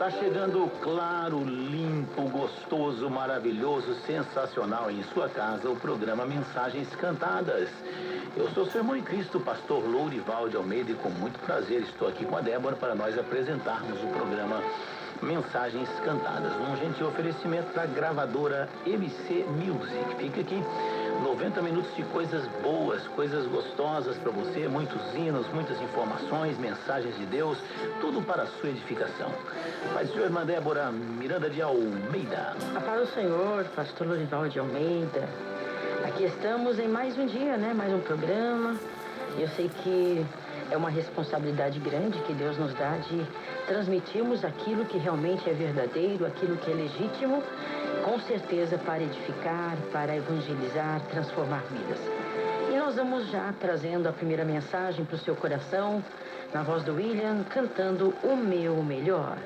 Está chegando claro, limpo, gostoso, maravilhoso, sensacional em sua casa o programa Mensagens Cantadas. Eu sou seu irmão em Cristo, pastor Lourival de Almeida, e com muito prazer estou aqui com a Débora para nós apresentarmos o programa Mensagens Cantadas, num gentil oferecimento da gravadora MC Music. Fica aqui 90 minutos de coisas boas, coisas gostosas para você, muitos hinos, muitas informações, mensagens de Deus, tudo para a sua edificação. Pai do Senhor, irmã Débora Miranda de Almeida. A paz do Senhor, pastor Lourival de Almeida. Aqui estamos em mais um dia, mais um programa. Eu sei que é uma responsabilidade grande que Deus nos dá de transmitirmos aquilo que realmente é verdadeiro, aquilo que é legítimo, com certeza para edificar, para evangelizar, transformar vidas. E nós vamos já trazendo a primeira mensagem para o seu coração, na voz do William, cantando O Meu Melhor.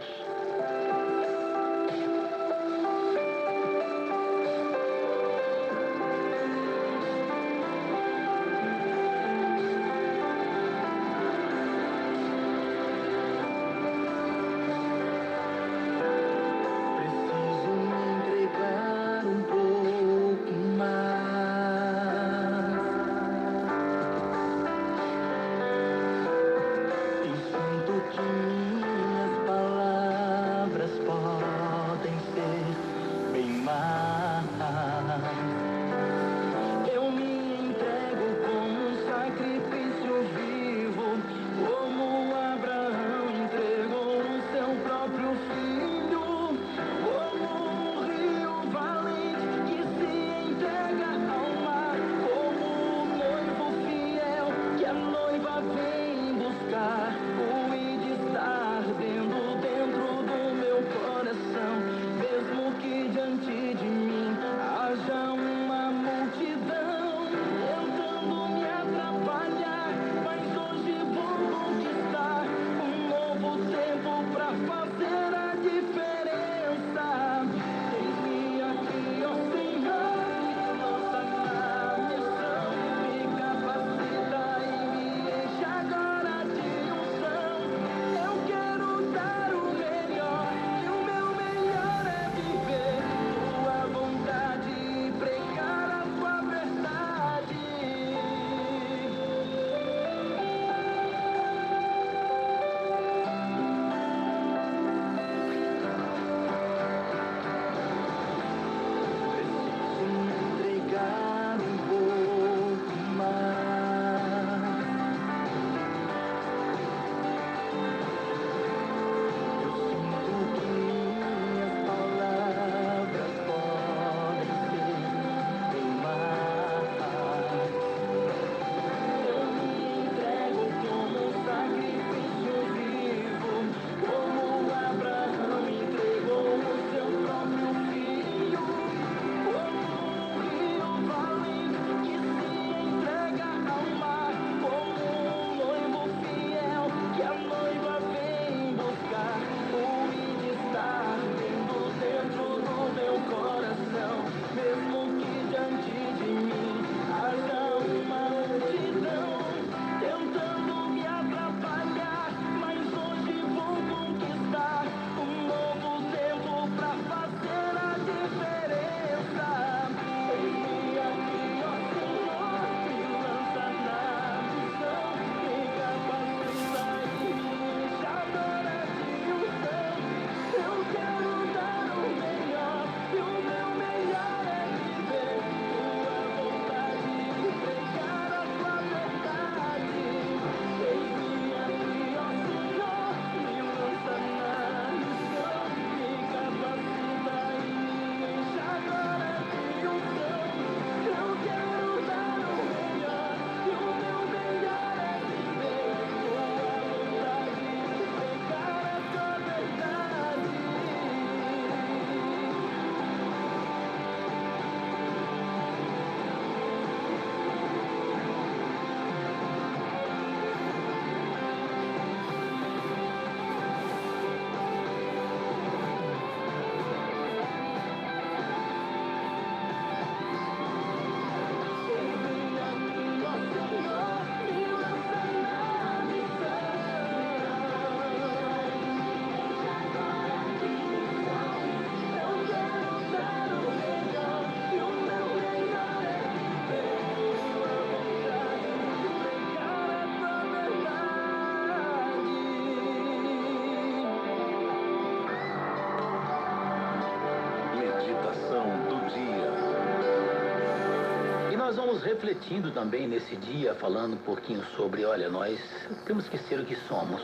estamos refletindo também nesse dia, falando um pouquinho sobre, olha, nós temos que ser o que somos.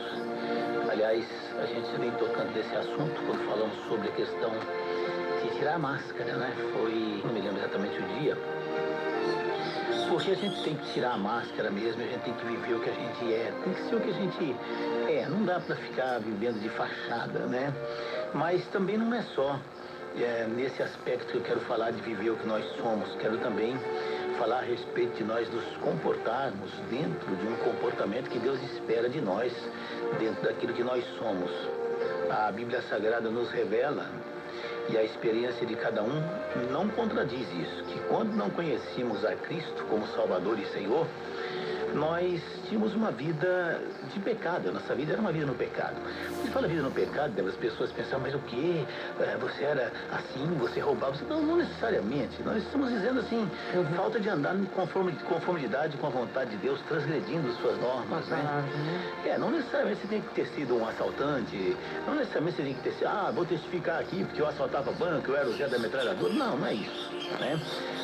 Aliás, a gente vem tocando nesse assunto quando falamos sobre a questão de tirar a máscara, né? Não me lembro exatamente o dia. Porque a gente tem que tirar a máscara mesmo, a gente tem que viver o que a gente é, tem que ser o que a gente é. Não dá para ficar vivendo de fachada, né? Mas também não é só nesse aspecto que eu quero falar de viver o que nós somos. Quero também falar a respeito de nós nos comportarmos dentro de um comportamento que Deus espera de nós, dentro daquilo que nós somos. A Bíblia Sagrada nos revela, e a experiência de cada um não contradiz isso, que quando não conhecíamos a Cristo como Salvador e Senhor, nós tínhamos uma vida de pecado. A nossa vida era uma vida no pecado. Quando se fala vida no pecado, as pessoas pensam, mas o quê? Você era assim, você roubava? Não necessariamente. Nós estamos dizendo assim, falta de andar em conformidade com a vontade de Deus, transgredindo suas normas, né? Não necessariamente você tem que ter sido um assaltante, não necessariamente você tem que ter sido, vou testificar aqui porque eu assaltava banco, eu era o Zé da metralhadora. Não é isso, né?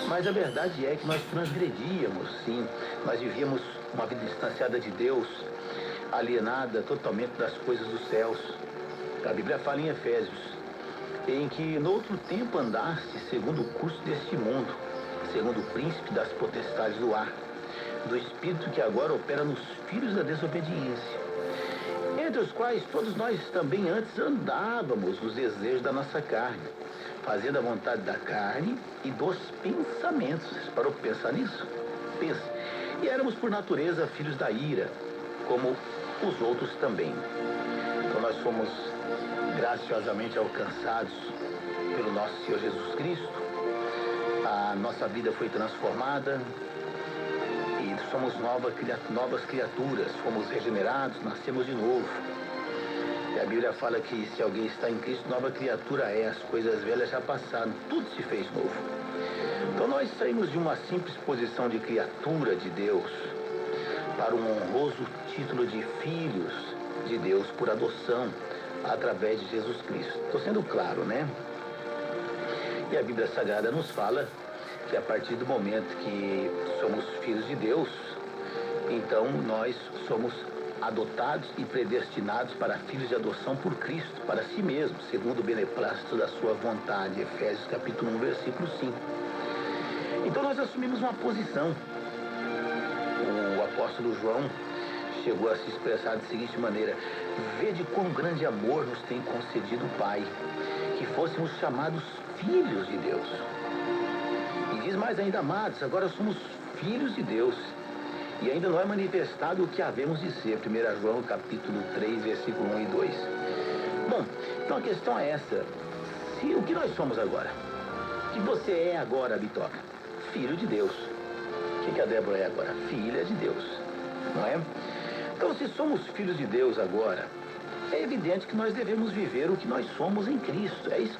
Mas a verdade é que nós transgredíamos, sim. Nós vivíamos uma vida distanciada de Deus, alienada totalmente das coisas dos céus. A Bíblia fala em Efésios, em que no outro tempo andaste segundo o curso deste mundo, segundo o príncipe das potestades do ar, do espírito que agora opera nos filhos da desobediência, entre os quais todos nós também antes andávamos nos desejos da nossa carne, fazendo a vontade da carne e dos pensamentos. Parou para pensar nisso? Pense. E éramos por natureza filhos da ira, como os outros também. Então nós fomos graciosamente alcançados pelo nosso Senhor Jesus Cristo. A nossa vida foi transformada e somos novas criaturas. Fomos regenerados, nascemos de novo. E a Bíblia fala que se alguém está em Cristo, nova criatura é. As coisas velhas já passaram, tudo se fez novo. Então nós saímos de uma simples posição de criatura de Deus para um honroso título de filhos de Deus por adoção através de Jesus Cristo. Estou sendo claro, né? E a Bíblia Sagrada nos fala que a partir do momento que somos filhos de Deus, então nós somos adotados e predestinados para filhos de adoção por Cristo, para si mesmo, segundo o beneplácito da sua vontade. Efésios capítulo 1, versículo 5. Então nós assumimos uma posição. O apóstolo João chegou a se expressar da seguinte maneira: vede quão grande amor nos tem concedido o Pai, que fôssemos chamados filhos de Deus. E diz mais ainda, amados, agora somos filhos de Deus, e ainda não é manifestado o que havemos de ser. 1 João capítulo 3, versículo 1 e 2. Bom, então a questão é essa. O que nós somos agora? O que você é agora, Bitoca? Filho de Deus. O que a Débora é agora? Filha de Deus. Não é? Então, se somos filhos de Deus agora, é evidente que nós devemos viver o que nós somos em Cristo. É isso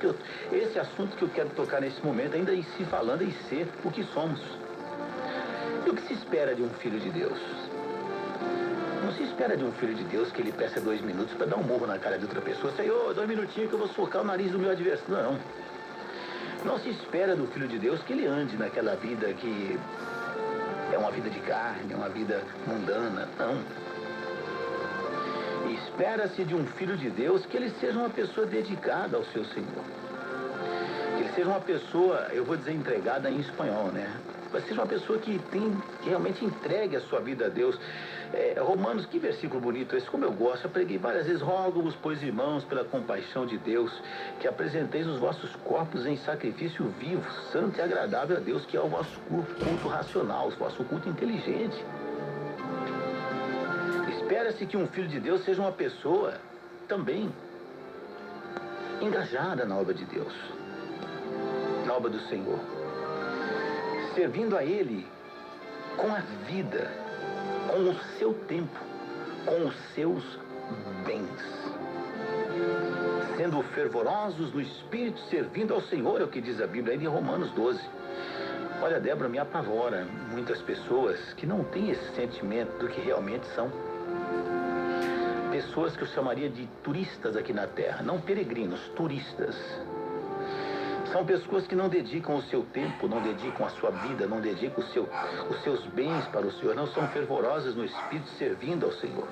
esse assunto que eu quero tocar nesse momento, ainda em se falando em ser o que somos. E o que se espera de um filho de Deus? Não se espera de um filho de Deus que ele peça 2 minutos para dar um murro na cara de outra pessoa. Senhor, 2 minutinhos que eu vou socar o nariz do meu adversário. Não. Não se espera do filho de Deus que ele ande naquela vida que é uma vida de carne, é uma vida mundana. Não. Espera-se de um filho de Deus que ele seja uma pessoa dedicada ao seu Senhor. Que ele seja uma pessoa, eu vou dizer entregada em espanhol, né? Mas seja uma pessoa que realmente entregue a sua vida a Deus. Romanos, que versículo bonito esse, como eu gosto. Eu preguei várias vezes: rogo-vos, pois, irmãos, pela compaixão de Deus, que apresenteis os vossos corpos em sacrifício vivo, santo e agradável a Deus, que é o vosso culto racional, o vosso culto inteligente. Espera-se que um filho de Deus seja uma pessoa também engajada na obra de Deus, na obra do Senhor, servindo a Ele com a vida, com o seu tempo, com os seus bens, sendo fervorosos no Espírito, servindo ao Senhor, é o que diz a Bíblia aí em Romanos 12. Olha, Débora, me apavora muitas pessoas que não têm esse sentimento do que realmente são. Pessoas que eu chamaria de turistas aqui na Terra, não peregrinos, turistas. São pessoas que não dedicam o seu tempo, não dedicam a sua vida, não dedicam os seus bens para o Senhor, não são fervorosas no Espírito servindo ao Senhor.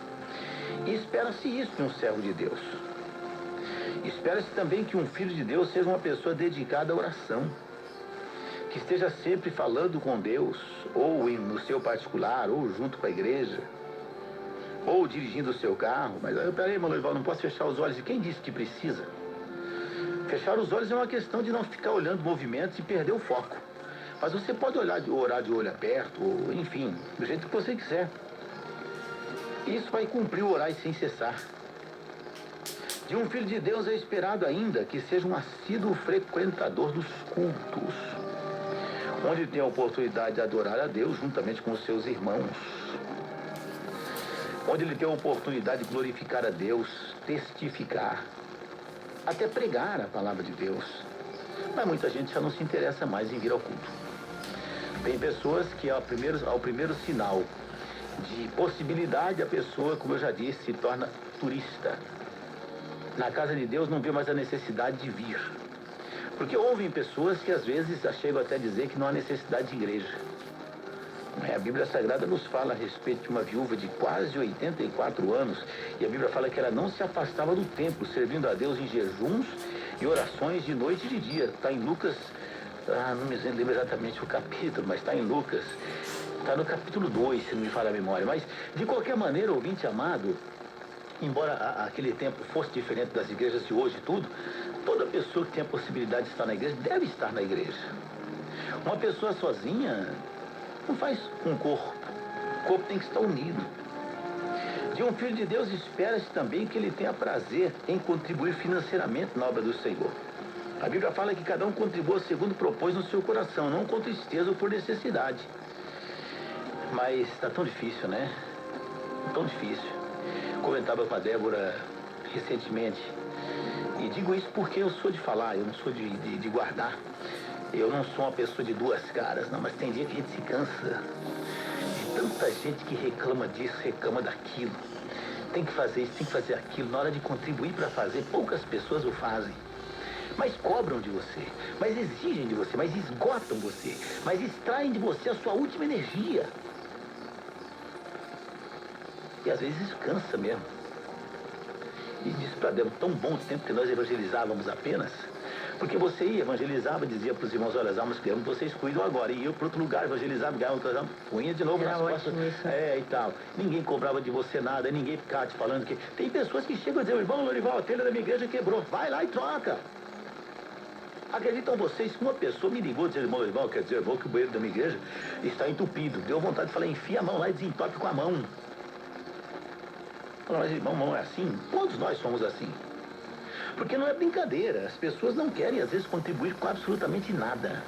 E espera-se isso de um servo de Deus. Espera-se também que um filho de Deus seja uma pessoa dedicada à oração, que esteja sempre falando com Deus, ou no seu particular, ou junto com a igreja, ou dirigindo o seu carro. Mas peraí, irmão Lorival, não posso fechar os olhos. E quem disse que precisa? Fechar os olhos é uma questão de não ficar olhando movimentos e perder o foco. Mas você pode orar de olho aberto, ou enfim, do jeito que você quiser. Isso vai cumprir o orar sem cessar. De um filho de Deus é esperado ainda que seja um assíduo frequentador dos cultos, onde tem a oportunidade de adorar a Deus juntamente com os seus irmãos, onde ele tem a oportunidade de glorificar a Deus, testificar, até pregar a palavra de Deus. Mas muita gente já não se interessa mais em vir ao culto. Tem pessoas que ao primeiro sinal de possibilidade, a pessoa, como eu já disse, se torna turista. Na casa de Deus não vê mais a necessidade de vir. Porque ouvem pessoas que às vezes chegam até a dizer que não há necessidade de igreja. A Bíblia Sagrada nos fala a respeito de uma viúva de quase 84 anos, e a Bíblia fala que ela não se afastava do templo, servindo a Deus em jejuns e orações de noite e de dia. Está em Lucas, não me lembro exatamente o capítulo, mas está em Lucas. Está no capítulo 2, se não me falha a memória. Mas, de qualquer maneira, ouvinte amado, embora aquele tempo fosse diferente das igrejas de hoje e tudo, toda pessoa que tem a possibilidade de estar na igreja deve estar na igreja. Uma pessoa sozinha não faz um corpo. O corpo tem que estar unido. De um filho de Deus espera-se também que ele tenha prazer em contribuir financeiramente na obra do Senhor. A Bíblia fala que cada um contribua segundo propôs no seu coração, não com tristeza ou por necessidade. Mas está tão difícil, né? Tão difícil. Comentava com a Débora recentemente, e digo isso porque eu sou de falar, eu não sou de guardar. Eu não sou uma pessoa de duas caras, não, mas tem dia que a gente se cansa de tanta gente que reclama disso, reclama daquilo. Tem que fazer isso, tem que fazer aquilo. Na hora de contribuir para fazer, poucas pessoas o fazem. Mas cobram de você, mas exigem de você, mas esgotam você, mas extraem de você a sua última energia. E às vezes isso cansa mesmo. E disse para Deus, tão bom tempo que nós evangelizávamos apenas, porque você ia, evangelizava, dizia para os irmãos, olha, as almas que vocês cuidam agora. E eu para outro lugar, evangelizava, ganhava outras almas, punha de novo nas costas. E tal. Ninguém cobrava de você nada, ninguém ficava te falando que... Tem pessoas que chegam a dizer, irmão Lorival, a telha da minha igreja quebrou, vai lá e troca. Acreditam vocês que uma pessoa me ligou dizendo, irmão Lorival, quer dizer, irmão, que o banheiro da minha igreja está entupido. Deu vontade de falar, enfia a mão lá e desentope com a mão. Mas irmão, não é assim? Todos nós somos assim. Porque não é brincadeira. As pessoas não querem, às vezes, contribuir com absolutamente nada.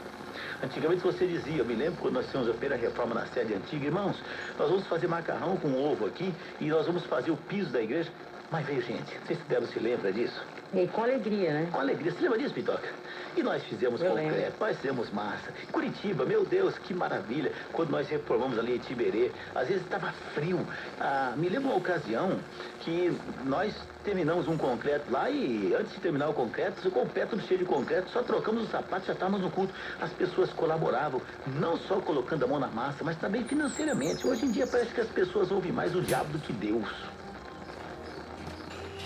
Antigamente você dizia, eu me lembro quando nós fizemos a primeira reforma na sede antiga, irmãos, nós vamos fazer macarrão com ovo aqui e nós vamos fazer o piso da igreja. Mas veio gente, vocês se lembra disso? E com alegria, né? Com alegria. Você lembra disso, Pitoca? E nós fizemos concreto, nós fizemos massa. Curitiba, meu Deus, que maravilha. Quando nós reformamos ali em Tiberê, às vezes estava frio. Me lembro uma ocasião que nós terminamos um concreto lá e antes de terminar o concreto, ficou o pé tudo cheio de concreto, só trocamos os sapatos, já estávamos no culto. As pessoas colaboravam, não só colocando a mão na massa, mas também financeiramente. Hoje em dia parece que as pessoas ouvem mais o diabo do que Deus.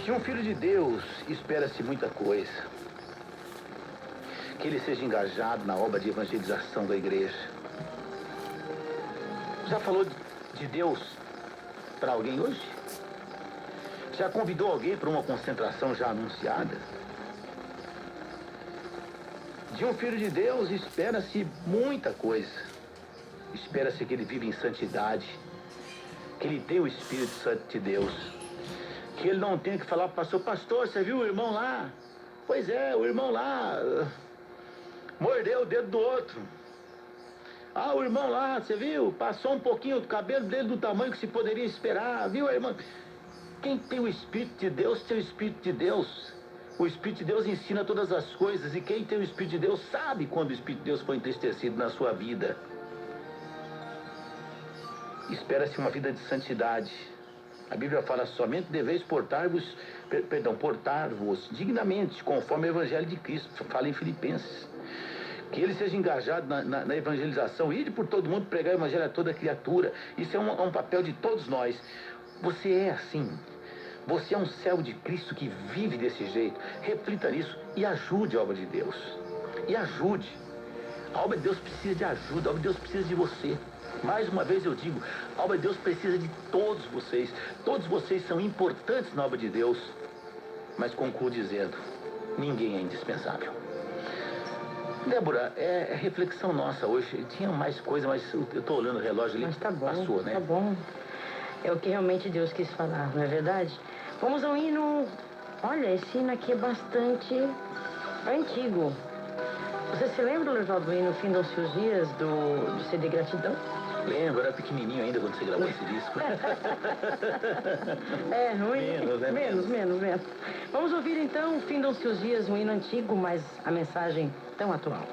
De um filho de Deus espera-se muita coisa. Que ele seja engajado na obra de evangelização da igreja. Já falou de Deus para alguém hoje? Já convidou alguém para uma concentração já anunciada? De um filho de Deus espera-se muita coisa. Espera-se que ele viva em santidade, que ele tenha o Espírito Santo de Deus, que ele não tenha que falar para o pastor, pastor, você viu o irmão lá? Pois é, o irmão lá mordeu o dedo do outro. O irmão lá, você viu? Passou um pouquinho do cabelo dele do tamanho que se poderia esperar, viu, irmão? Quem tem o Espírito de Deus tem o Espírito de Deus. O Espírito de Deus ensina todas as coisas, e quem tem o Espírito de Deus sabe quando o Espírito de Deus foi entristecido na sua vida. Espera-se uma vida de santidade, A Bíblia fala: somente deveis portar-vos dignamente, conforme o Evangelho de Cristo. Fala em Filipenses. Que ele seja engajado na evangelização, ir por todo mundo, pregar o Evangelho a toda criatura. Isso é um papel de todos nós. Você é assim. Você é um servo de Cristo que vive desse jeito. Reflita nisso e ajude a obra de Deus. E ajude. A obra de Deus precisa de ajuda, a obra de Deus precisa de você. Mais uma vez eu digo, a obra de Deus precisa de todos vocês. Todos vocês são importantes na obra de Deus. Mas concluo dizendo, ninguém é indispensável. Débora, é reflexão nossa hoje. Tinha mais coisa, mas eu estou olhando o relógio ali. Mas tá bom, passou, né? tá bom. É o que realmente Deus quis falar, não é verdade? Vamos ao hino. Olha, esse hino aqui é bastante antigo. Você se lembra, Lorivaldo, do hino Findam-se os Dias do CD Gratidão? Lembro, era pequenininho ainda quando você gravou esse disco. É, ruim. Menos, né? Menos. Vamos ouvir então Findam-se os Dias, um hino antigo, mas a mensagem tão atual.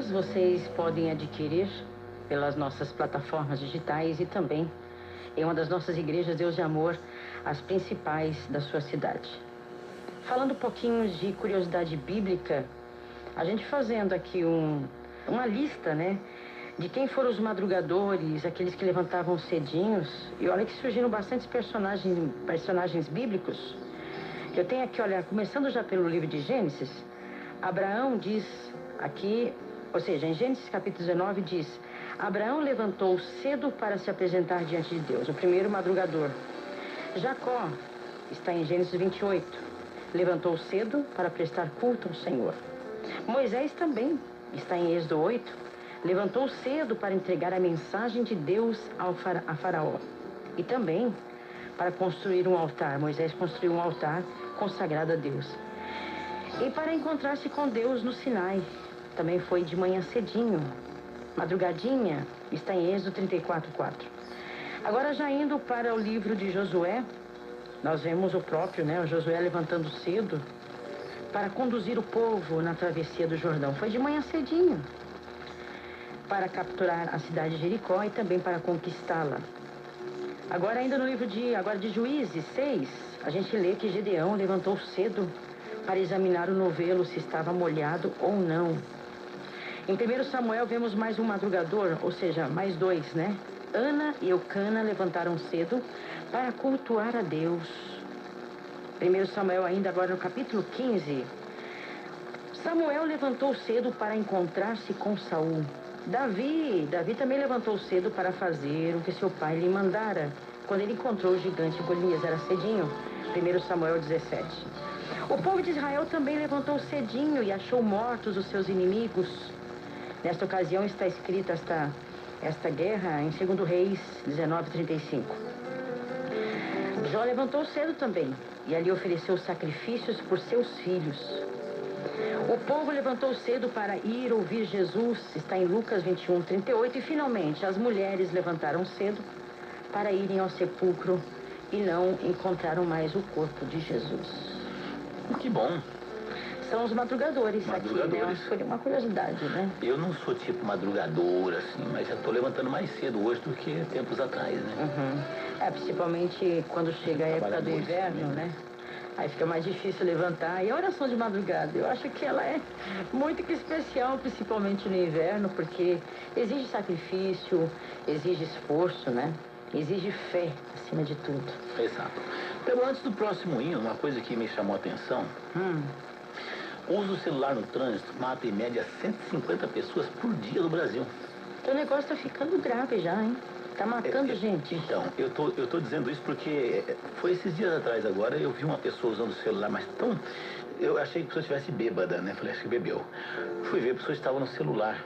livros vocês podem adquirir pelas nossas plataformas digitais e também em uma das nossas igrejas Deus de Amor, as principais da sua cidade. Falando um pouquinho de curiosidade bíblica, a gente fazendo aqui uma lista, né, de quem foram os madrugadores, aqueles que levantavam cedinhos, e olha que surgiram bastantes personagens bíblicos. Eu tenho aqui, olha, começando já pelo livro de Gênesis, Abraão diz aqui, ou seja, em Gênesis capítulo 19 diz: Abraão levantou cedo para se apresentar diante de Deus, o primeiro madrugador. Jacó, está em Gênesis 28, levantou cedo para prestar culto ao Senhor. Moisés também, está em Êxodo 8, levantou cedo para entregar a mensagem de Deus a Faraó. E também para construir um altar. Moisés construiu um altar consagrado a Deus. E para encontrar-se com Deus no Sinai, também foi de manhã cedinho, madrugadinha, está em Êxodo 34:4. Agora já indo para o livro de Josué, nós vemos o próprio, né, o Josué levantando cedo para conduzir o povo na travessia do Jordão. Foi de manhã cedinho, para capturar a cidade de Jericó e também para conquistá-la. Agora ainda no livro de Juízes 6, a gente lê que Gedeão levantou cedo para examinar o novelo se estava molhado ou não. Em 1 Samuel vemos mais um madrugador, ou seja, mais dois, né? Ana e Eucana levantaram cedo para cultuar a Deus. 1 Samuel ainda agora no capítulo 15. Samuel levantou cedo para encontrar-se com Saul. Davi também levantou cedo para fazer o que seu pai lhe mandara, quando ele encontrou o gigante Golias, era cedinho. 1 Samuel 17. O povo de Israel também levantou cedinho e achou mortos os seus inimigos. Nesta ocasião está escrita esta guerra em 2 Reis 19:35. Jó levantou cedo também e ali ofereceu sacrifícios por seus filhos. O povo levantou cedo para ir ouvir Jesus, está em Lucas 21:38. E finalmente as mulheres levantaram cedo para irem ao sepulcro e não encontraram mais o corpo de Jesus. Que bom. São os madrugadores aqui, né? Foi uma curiosidade, né? Eu não sou tipo madrugador, assim, mas já estou levantando mais cedo hoje do que tempos atrás, né? Uhum. Principalmente quando chega a época do inverno, né? Aí fica mais difícil levantar. E a oração de madrugada, eu acho que ela é muito especial, principalmente no inverno, porque exige sacrifício, exige esforço, né? Exige fé, acima de tudo. Exato. Então, antes do próximo hino, uma coisa que me chamou a atenção... O uso do celular no trânsito mata em média 150 pessoas por dia no Brasil. Então o negócio tá ficando grave já, hein? Tá matando gente. Então, eu tô dizendo isso porque foi esses dias atrás agora, eu vi uma pessoa usando o celular, mas tão... Eu achei que a pessoa estivesse bêbada, né? Falei, acho que bebeu. Fui ver, a pessoa estava no celular.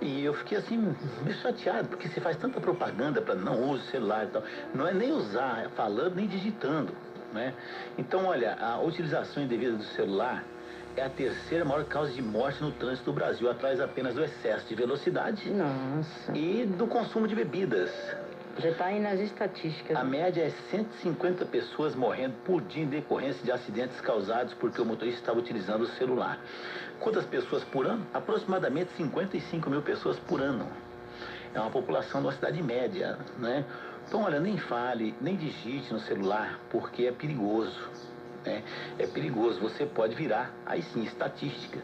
E eu fiquei assim, meio chateado, porque se faz tanta propaganda para não use o celular e tal. Não é nem usar, falando nem digitando, né? Então, olha, a utilização indevida do celular é a terceira maior causa de morte no trânsito do Brasil, atrás apenas do excesso de velocidade. Nossa. E do consumo de bebidas. Já está aí nas estatísticas. A média é 150 pessoas morrendo por dia em decorrência de acidentes causados porque o motorista estava utilizando o celular. Quantas pessoas por ano? Aproximadamente 55 mil pessoas por ano. É uma população de uma cidade média, né? Então, olha, nem fale, nem digite no celular, porque é perigoso. É perigoso, você pode virar, aí sim, estatística.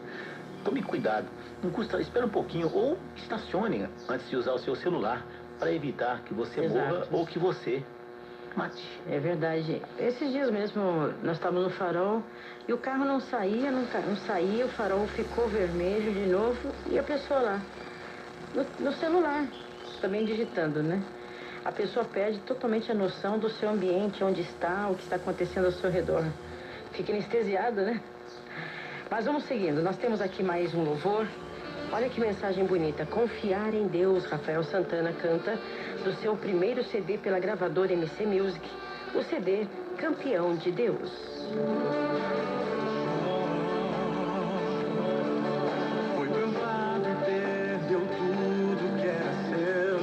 Tome cuidado, não custa, espera um pouquinho, ou estacione antes de usar o seu celular, para evitar que você morra ou que você mate. É verdade. Esses dias mesmo, nós estávamos no farol, e o carro não saía, o farol ficou vermelho de novo, e a pessoa lá, no celular, também digitando, né? A pessoa perde totalmente a noção do seu ambiente, onde está, o que está acontecendo ao seu redor. Fica anestesiado, né? Mas vamos seguindo. Nós temos aqui mais um louvor. Olha que mensagem bonita. Confiar em Deus. Rafael Santana canta do seu primeiro CD pela gravadora MC Music. O CD Campeão de Deus. Foi provado e perdeu tudo que era seu.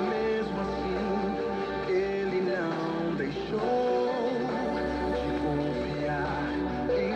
Mesmo assim, ele não deixou de confiar em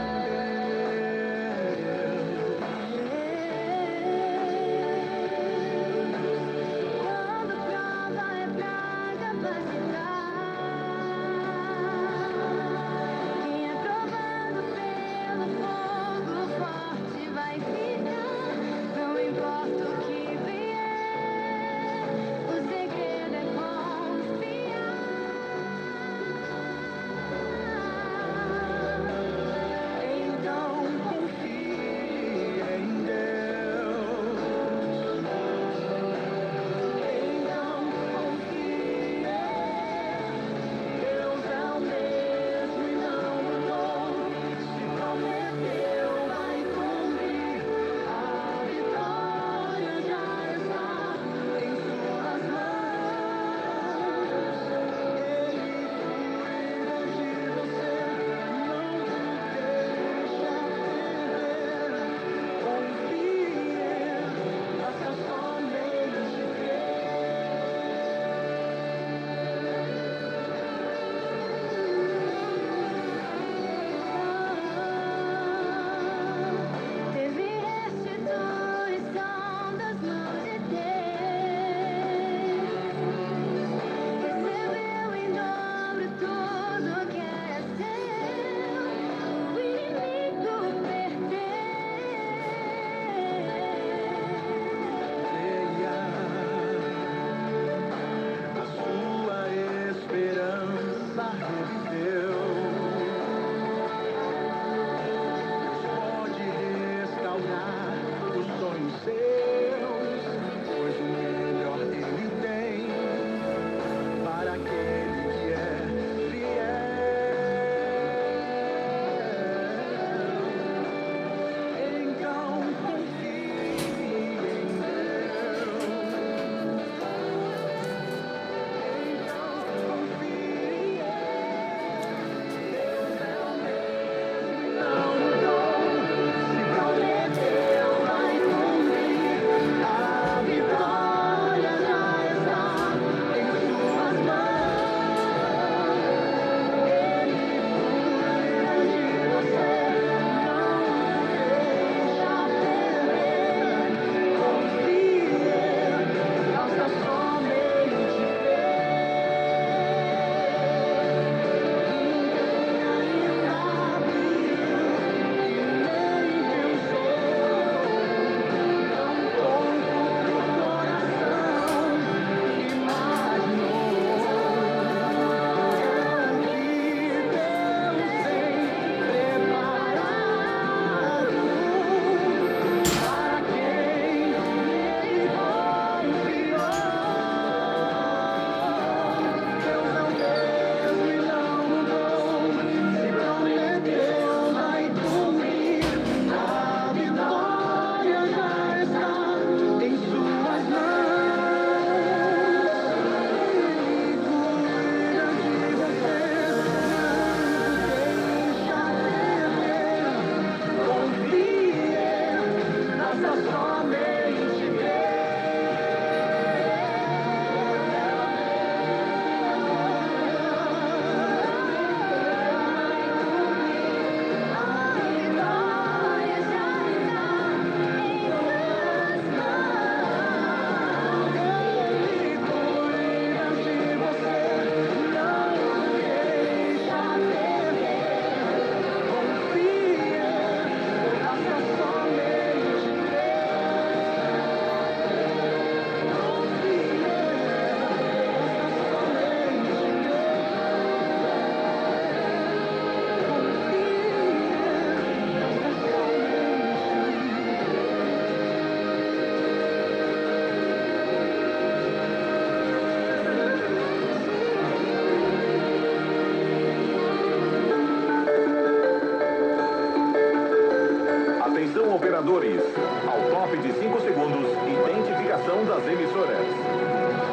programação das emissoras.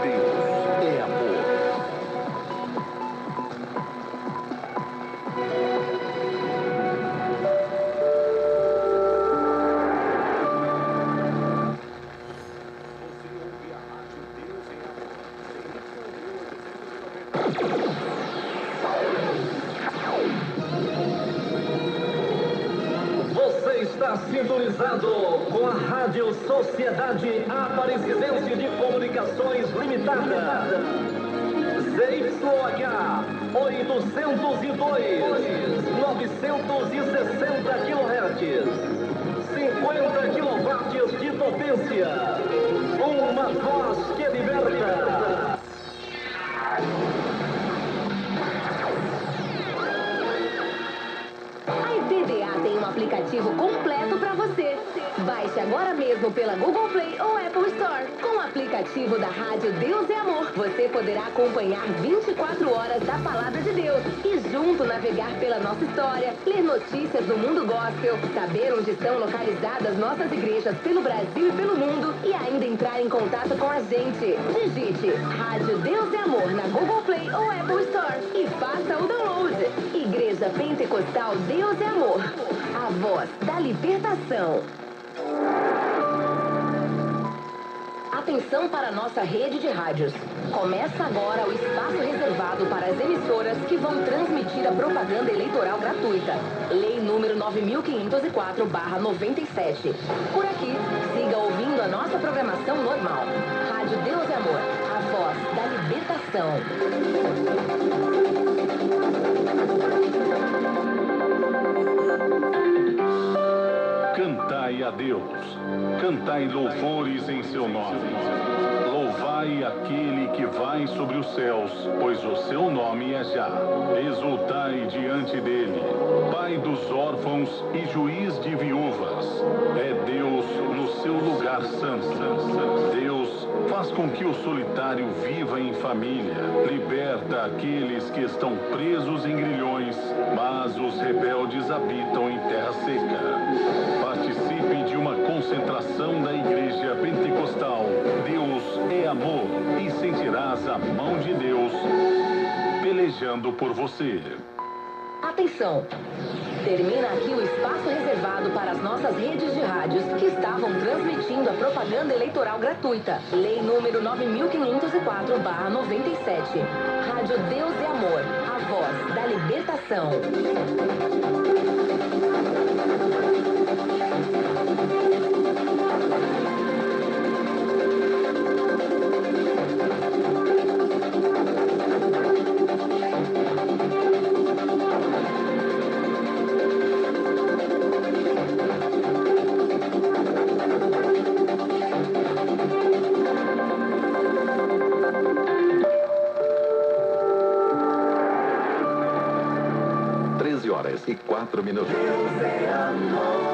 Deus é amor. Você está sintonizado com a Rádio Sociedade Aparecidense de Comunicações Limitada. ZYH 802, 960 kHz, 50 kW de potência. Uma voz que liberta. A EPDA tem um aplicativo completo para você. Baixe agora mesmo pela Google Play ou Apple Store. Com o aplicativo da Rádio Deus é Amor, você poderá acompanhar 24 horas da Palavra de Deus e junto navegar pela nossa história, ler notícias do mundo gospel, saber onde estão localizadas nossas igrejas pelo Brasil e pelo mundo e ainda entrar em contato com a gente. Digite Rádio Deus é Amor na Google Play ou Apple Store e faça o download. Igreja Pentecostal Deus é Amor, a voz da libertação. Atenção para a nossa rede de rádios. Começa agora o espaço reservado para as emissoras que vão transmitir a propaganda eleitoral gratuita. Lei número 9504/97. Por aqui, siga ouvindo a nossa programação normal. Rádio Deus é Amor, a voz da libertação. Cantai a Deus, cantai louvores em seu nome. Louvai aquele que vai sobre os céus, pois o seu nome é Já. Exultai diante dele, Pai dos órfãos e juiz de viúvas. É Deus no seu lugar santo. Deus faz com que o solitário viva em família. Liberta aqueles que estão presos em grilhões, mas os rebeldes habitam em terra seca. Participe de uma concentração da Igreja Pentecostal. Deus é amor e sentirás a mão de Deus pelejando por você. Atenção! Termina aqui o espaço reservado para as nossas redes de rádios que estavam transmitindo a propaganda eleitoral gratuita. Lei número 9504/97. Rádio Deus é Amor, a voz da libertação. Horas e 4 minutos. Deus é amor.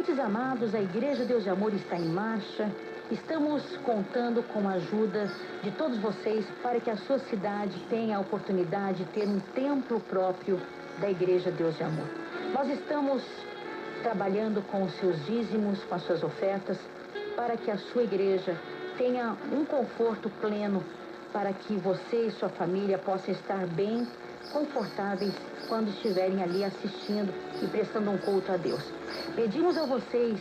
Ouvintes amados, a Igreja Deus de Amor está em marcha. Estamos contando com a ajuda de todos vocês para que a sua cidade tenha a oportunidade de ter um templo próprio da Igreja Deus de Amor. Nós estamos trabalhando com os seus dízimos, com as suas ofertas, para que a sua igreja tenha um conforto pleno, para que você e sua família possam estar bem confortáveis quando estiverem ali assistindo e prestando um culto a Deus. Pedimos a vocês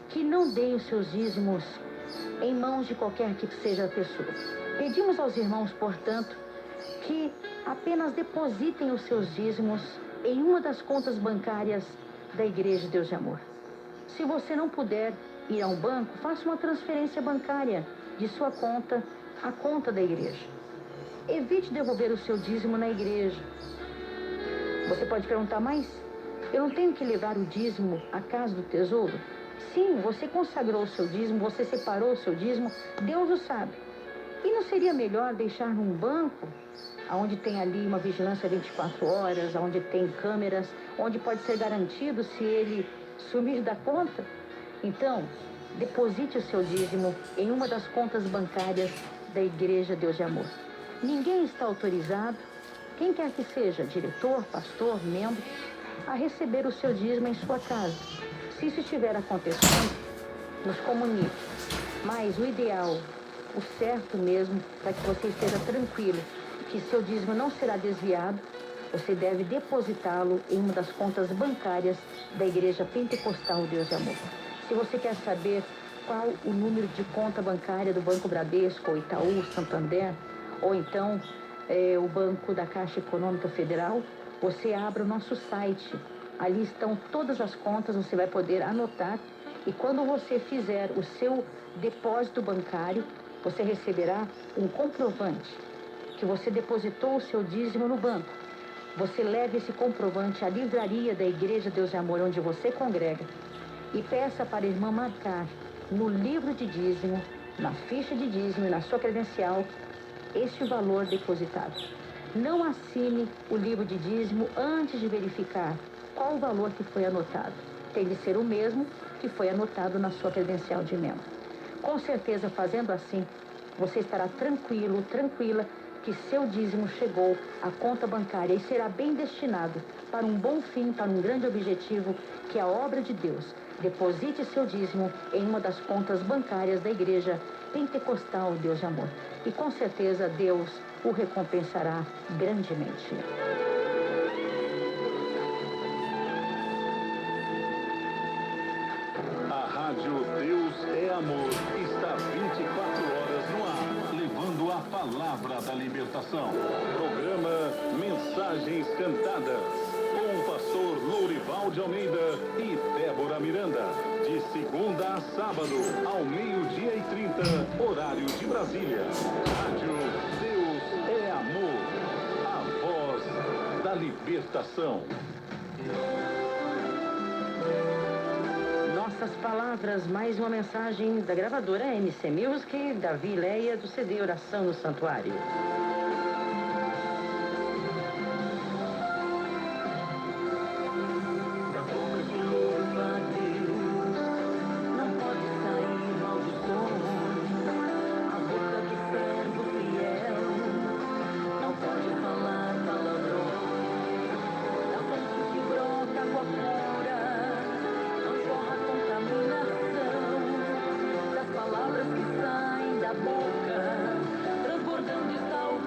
que não deem os seus dízimos em mãos de qualquer que seja a pessoa. Pedimos aos irmãos, portanto, que apenas depositem os seus dízimos em uma das contas bancárias da Igreja Deus de Amor. Se você não puder ir a um banco, faça uma transferência bancária de sua conta à conta da igreja. Evite devolver o seu dízimo na igreja. Você pode perguntar, mas eu não tenho que levar o dízimo à casa do tesouro? Sim, você consagrou o seu dízimo, você separou o seu dízimo, Deus o sabe. E não seria melhor deixar num banco, onde tem ali uma vigilância 24 horas, onde tem câmeras, onde pode ser garantido se ele sumir da conta? Então, deposite o seu dízimo em uma das contas bancárias da Igreja Deus de Amor. Ninguém está autorizado, quem quer que seja, diretor, pastor, membro, a receber o seu dízimo em sua casa. Se isso estiver acontecendo, nos comunique. Mas o ideal, o certo mesmo, para que você esteja tranquilo, que seu dízimo não será desviado, você deve depositá-lo em uma das contas bancárias da Igreja Pentecostal Deus de Amor. Se você quer saber qual o número de conta bancária do Banco Bradesco, ou Itaú, Santander, ou então o Banco da Caixa Econômica Federal, você abra o nosso site. Ali estão todas as contas, você vai poder anotar. E quando você fizer o seu depósito bancário, você receberá um comprovante que você depositou o seu dízimo no banco. Você leve esse comprovante à livraria da Igreja Deus de Amor, onde você congrega, e peça para a irmã marcar no livro de dízimo, na ficha de dízimo e na sua credencial, este valor depositado. Não assine o livro de dízimo antes de verificar qual o valor que foi anotado. Tem de ser o mesmo que foi anotado na sua credencial de membro. Com certeza, fazendo assim, você estará tranquilo, tranquila, que seu dízimo chegou à conta bancária e será bem destinado para um bom fim, para um grande objetivo, que é a obra de Deus. Deposite seu dízimo em uma das contas bancárias da Igreja Pentecostal Deus de Amor. E com certeza Deus o recompensará grandemente. A Rádio Deus é Amor está 24 horas no ar, levando a palavra da libertação. Programa Mensagens Cantadas, com o pastor Lourival de Almeida e Débora Miranda. De segunda a sábado, ao 12h30, horário de Brasília. Rádio Deus é Amor, a voz da libertação. Nossas palavras, mais uma mensagem da gravadora MC Music, Davi Leia, do CD Oração no Santuário. Palavras que saem da boca, transbordando está o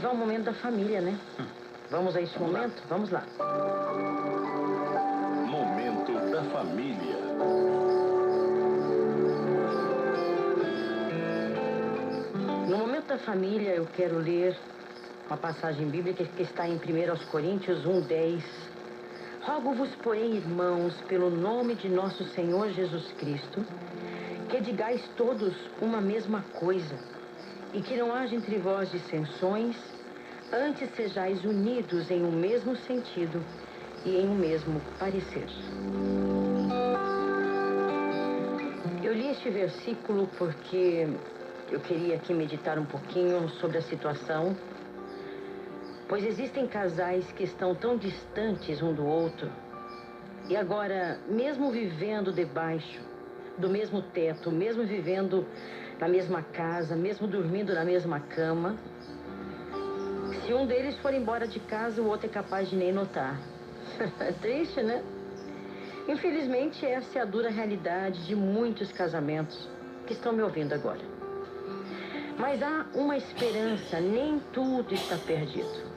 arrivar o momento da família, né? Vamos a esse momento? Vamos lá. Momento da família. No momento da família, eu quero ler uma passagem bíblica que está em 1 Coríntios 1:10. Rogo-vos, porém, irmãos, pelo nome de nosso Senhor Jesus Cristo, que digais todos uma mesma coisa, e que não haja entre vós dissensões, antes sejais unidos em um mesmo sentido e em um mesmo parecer. Eu li este versículo porque eu queria aqui meditar um pouquinho sobre a situação, pois existem casais que estão tão distantes um do outro, e agora, mesmo vivendo debaixo do mesmo teto, mesmo vivendo na mesma casa, mesmo dormindo na mesma cama, se um deles for embora de casa, o outro é capaz de nem notar. É triste, né? Infelizmente, essa é a dura realidade de muitos casamentos que estão me ouvindo agora. Mas há uma esperança, nem tudo está perdido.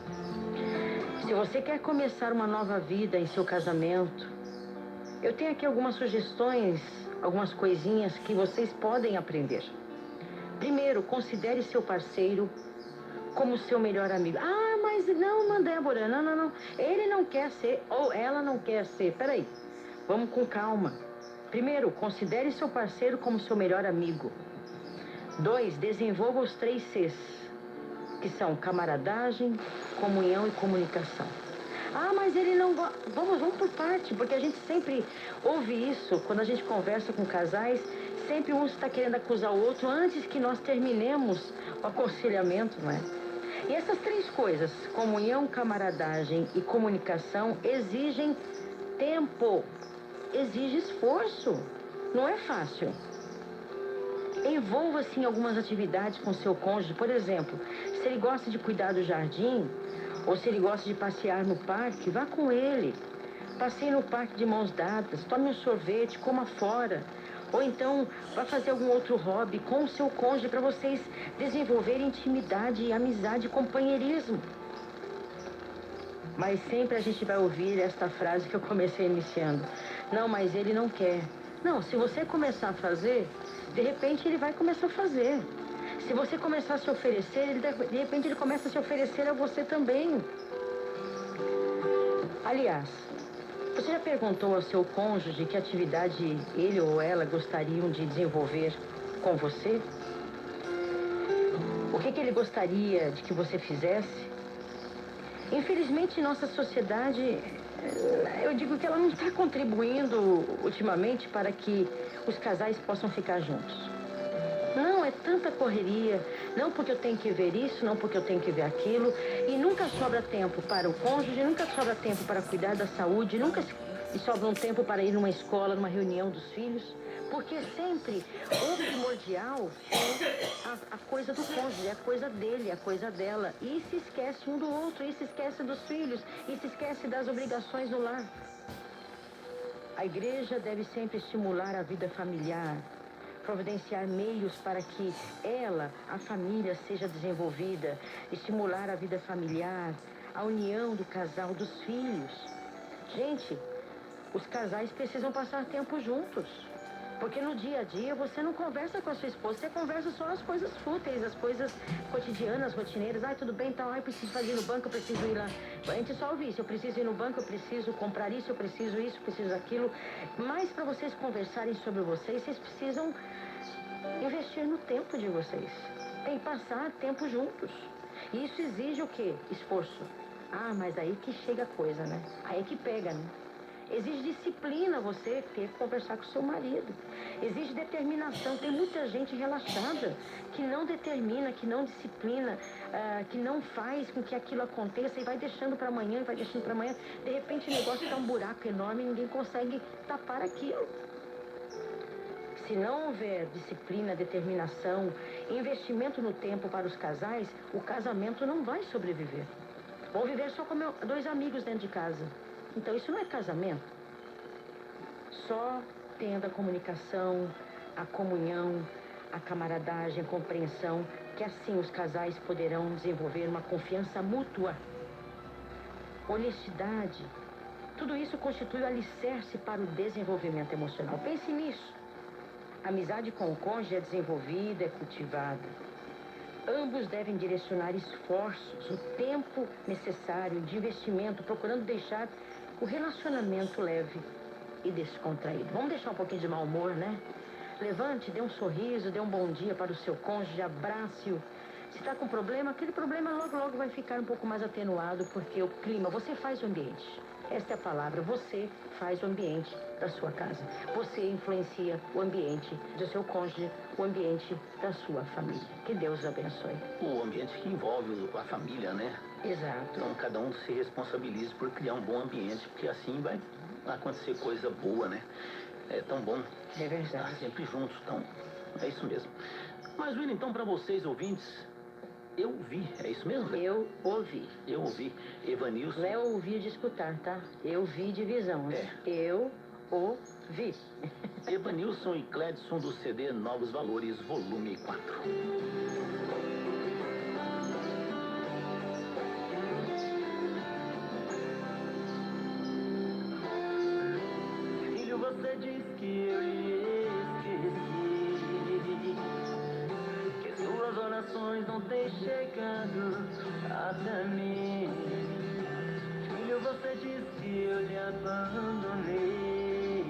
Se você quer começar uma nova vida em seu casamento, eu tenho aqui algumas sugestões, algumas coisinhas que vocês podem aprender. Primeiro, considere seu parceiro como seu melhor amigo. Ah, mas não, Débora, não. Ele não quer ser, ou ela não quer ser. Peraí, vamos com calma. Primeiro, considere seu parceiro como seu melhor amigo. 2, desenvolva os 3 Cs, que são camaradagem, comunhão e comunicação. Ah, mas ele não gosta. Vamos por parte, porque a gente sempre ouve isso quando a gente conversa com casais. Sempre um está querendo acusar o outro antes que nós terminemos o aconselhamento, não é? E essas 3 coisas, comunhão, camaradagem e comunicação, exigem tempo, exige esforço. Não é fácil. Envolva-se em algumas atividades com seu cônjuge. Por exemplo, se ele gosta de cuidar do jardim, ou se ele gosta de passear no parque, vá com ele. Passeie no parque de mãos dadas, tome um sorvete, coma fora. Ou então, vá fazer algum outro hobby com o seu cônjuge para vocês desenvolverem intimidade, amizade e companheirismo. Mas sempre a gente vai ouvir esta frase que eu comecei iniciando. Não, mas ele não quer. Não, se você começar a fazer, de repente ele vai começar a fazer. Se você começar a se oferecer, de repente ele começa a se oferecer a você também. Aliás, você já perguntou ao seu cônjuge que atividade ele ou ela gostariam de desenvolver com você? O que ele gostaria de que você fizesse? Infelizmente, nossa sociedade, eu digo que ela não está contribuindo ultimamente para que os casais possam ficar juntos. Não, é tanta correria, não porque eu tenho que ver isso, não porque eu tenho que ver aquilo, e nunca sobra tempo para o cônjuge, nunca sobra tempo para cuidar da saúde, nunca sobra um tempo para ir numa escola, numa reunião dos filhos, porque sempre o primordial é a coisa do cônjuge, é a coisa dele, é a coisa dela, e se esquece um do outro, e se esquece dos filhos, e se esquece das obrigações do lar. A igreja deve sempre estimular a vida familiar, providenciar meios para que a família seja desenvolvida, estimular a vida familiar, a união do casal, dos filhos. Gente, os casais precisam passar tempo juntos, porque no dia a dia você não conversa com a sua esposa, você conversa só as coisas fúteis, as coisas cotidianas, rotineiras. Ai, tudo bem, então, ai, preciso fazer no banco, eu preciso ir lá. A gente só ouve isso, eu preciso ir no banco, eu preciso comprar isso, eu preciso isso, eu preciso aquilo. Mas para vocês conversarem sobre vocês precisam investir no tempo de vocês. Tem que passar tempo juntos. E isso exige o quê? Esforço. Ah, mas aí que chega a coisa, né? Aí que pega, né? Exige disciplina você ter que conversar com seu marido. Exige determinação. Tem muita gente relaxada que não determina, que não disciplina, que não faz com que aquilo aconteça e vai deixando para amanhã, e vai deixando para amanhã. De repente o negócio está um buraco enorme e ninguém consegue tapar aquilo. Se não houver disciplina, determinação, investimento no tempo para os casais, o casamento não vai sobreviver. Vão viver só como 2 amigos dentro de casa. Então isso não é casamento. Só tendo a comunicação, a comunhão, a camaradagem, a compreensão, que assim os casais poderão desenvolver uma confiança mútua. Honestidade, tudo isso constitui o alicerce para o desenvolvimento emocional. Pense nisso. A amizade com o cônjuge é desenvolvida, é cultivada. Ambos devem direcionar esforços, o tempo necessário de investimento, procurando deixar o relacionamento leve e descontraído. Vamos deixar um pouquinho de mau humor, né? Levante, dê um sorriso, dê um bom dia para o seu cônjuge, abrace-o. Se está com problema, aquele problema logo vai ficar um pouco mais atenuado, porque o clima, você faz o ambiente. Esta é a palavra, você faz o ambiente da sua casa. Você influencia o ambiente do seu cônjuge, o ambiente da sua família. Que Deus os abençoe. O ambiente que envolve a família, né? Exato. Então, cada um se responsabilize por criar um bom ambiente, porque assim vai acontecer coisa boa, né? É tão bom É verdade. estar sempre juntos, então é isso mesmo. Mas, William, então, para vocês, ouvintes, eu vi, é isso mesmo, Zé? Eu ouvi. Eu ouvi. Evanilson. Não é ouvir de escutar, tá? Eu vi de visão. É. Eu ouvi. Evanilson e Cledson do CD Novos Valores, volume 4. Filho, você diz que eu lhe esqueci, que suas orações não têm chegado até mim. Filho, você diz que eu lhe abandonei,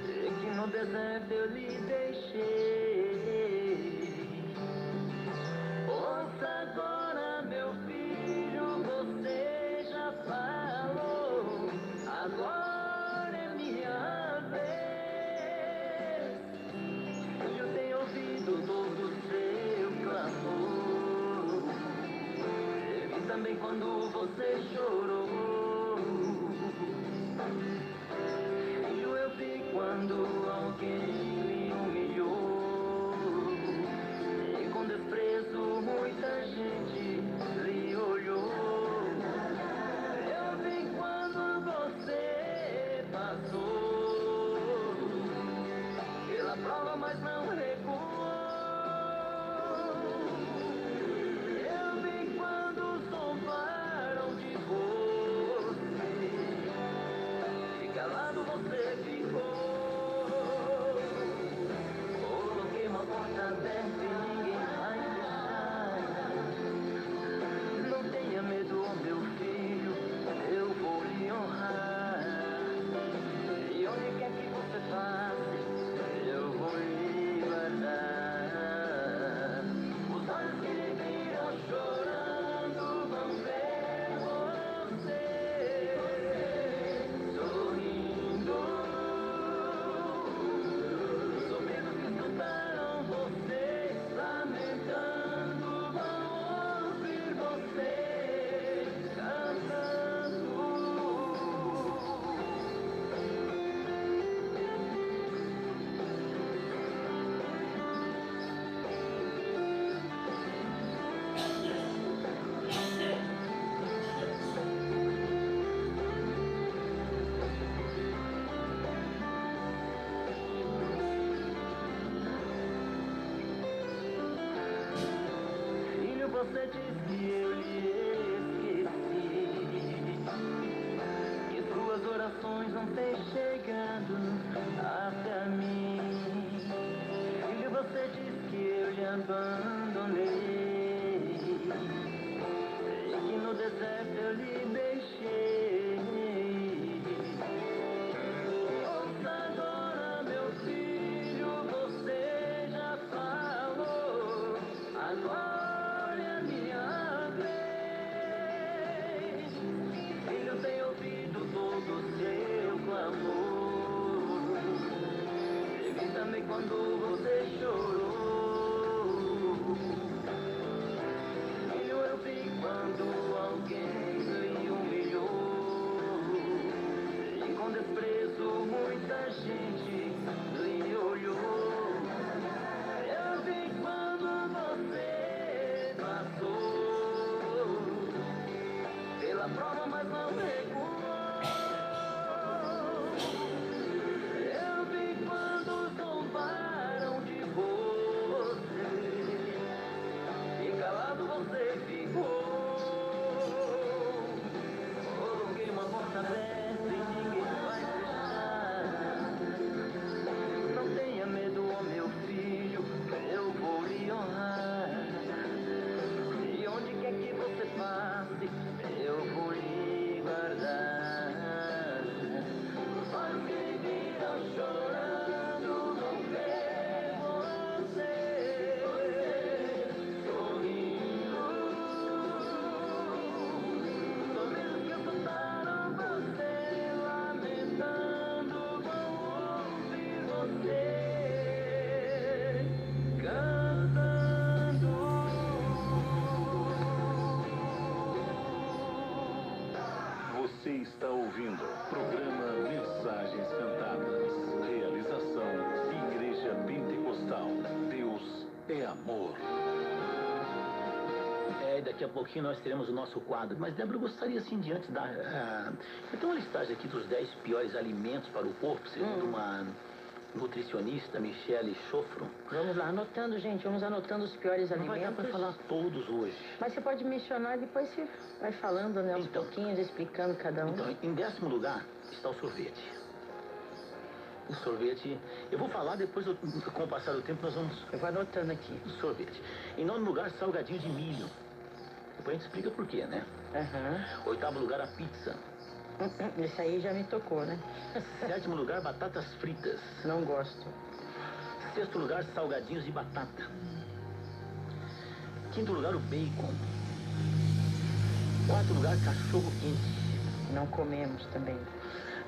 e que no deserto eu lhe deixei. Ouça agora, meu filho, você já falou, agora é minha vez. Eu tenho ouvido todo o seu clamor, e também quando você chorou. Filho, eu vi quando alguém lhe humilhou, e com desprezo muita gente lhe olhou. Eu vi quando você passou pela prova, mas não recuou. Eu vi quando zombaram de você, e calado você ficou. Coloquei uma porta aberta e ninguém vai fechar. Não tenha medo, meu filho, eu vou lhe honrar. E onde quer que você passe, eu vou lhe guardar. Os olhos que lhe viram chorando vão ver você sorrindo. Os ouvidos que escutaram você lamentando vão ouvir você cantando. Filho, você diz que eu lhe esqueci, que suas orações não têm chegado até mim. Filho, você diz que eu lhe abandonei, e que no deserto eu lhe deixei. Ouça agora, meu filho, você já falou, agora é a minha vez. Filho, tenho ouvido todo o seu clamor, e vi também quando você chorou. Filho, eu vi quando alguém lhe humilhou, e com desprezo muita gente lhe olhou. Eu vi quando você passou pela prova, mas não recuou. Eu vi quando zombaram de Daqui a pouquinho nós teremos o nosso quadro. Mas, Débora, eu gostaria, assim, diante da... Então, uma listagem aqui dos 10 piores alimentos para o corpo, segundo uma nutricionista, Michele Chofro. Vamos lá, anotando, gente. Vamos anotando os piores Não vai dar alimentos. para falar todos hoje. Mas você pode mencionar e depois você vai falando, né? Aos Então. pouquinhos, explicando cada um. Então, em 10º lugar está o sorvete. O sorvete... Eu vou falar, depois, com o passar do tempo, nós vamos... Eu vou anotando aqui. O sorvete. Em 9º lugar, salgadinho de milho. Depois a gente explica por quê, né? Aham. 8º lugar, a pizza. Esse aí já me tocou, né? 7º lugar, batatas fritas. Não gosto. 6º lugar, salgadinhos de batata. 5º lugar, o bacon. 4º lugar, cachorro quente. Não comemos também.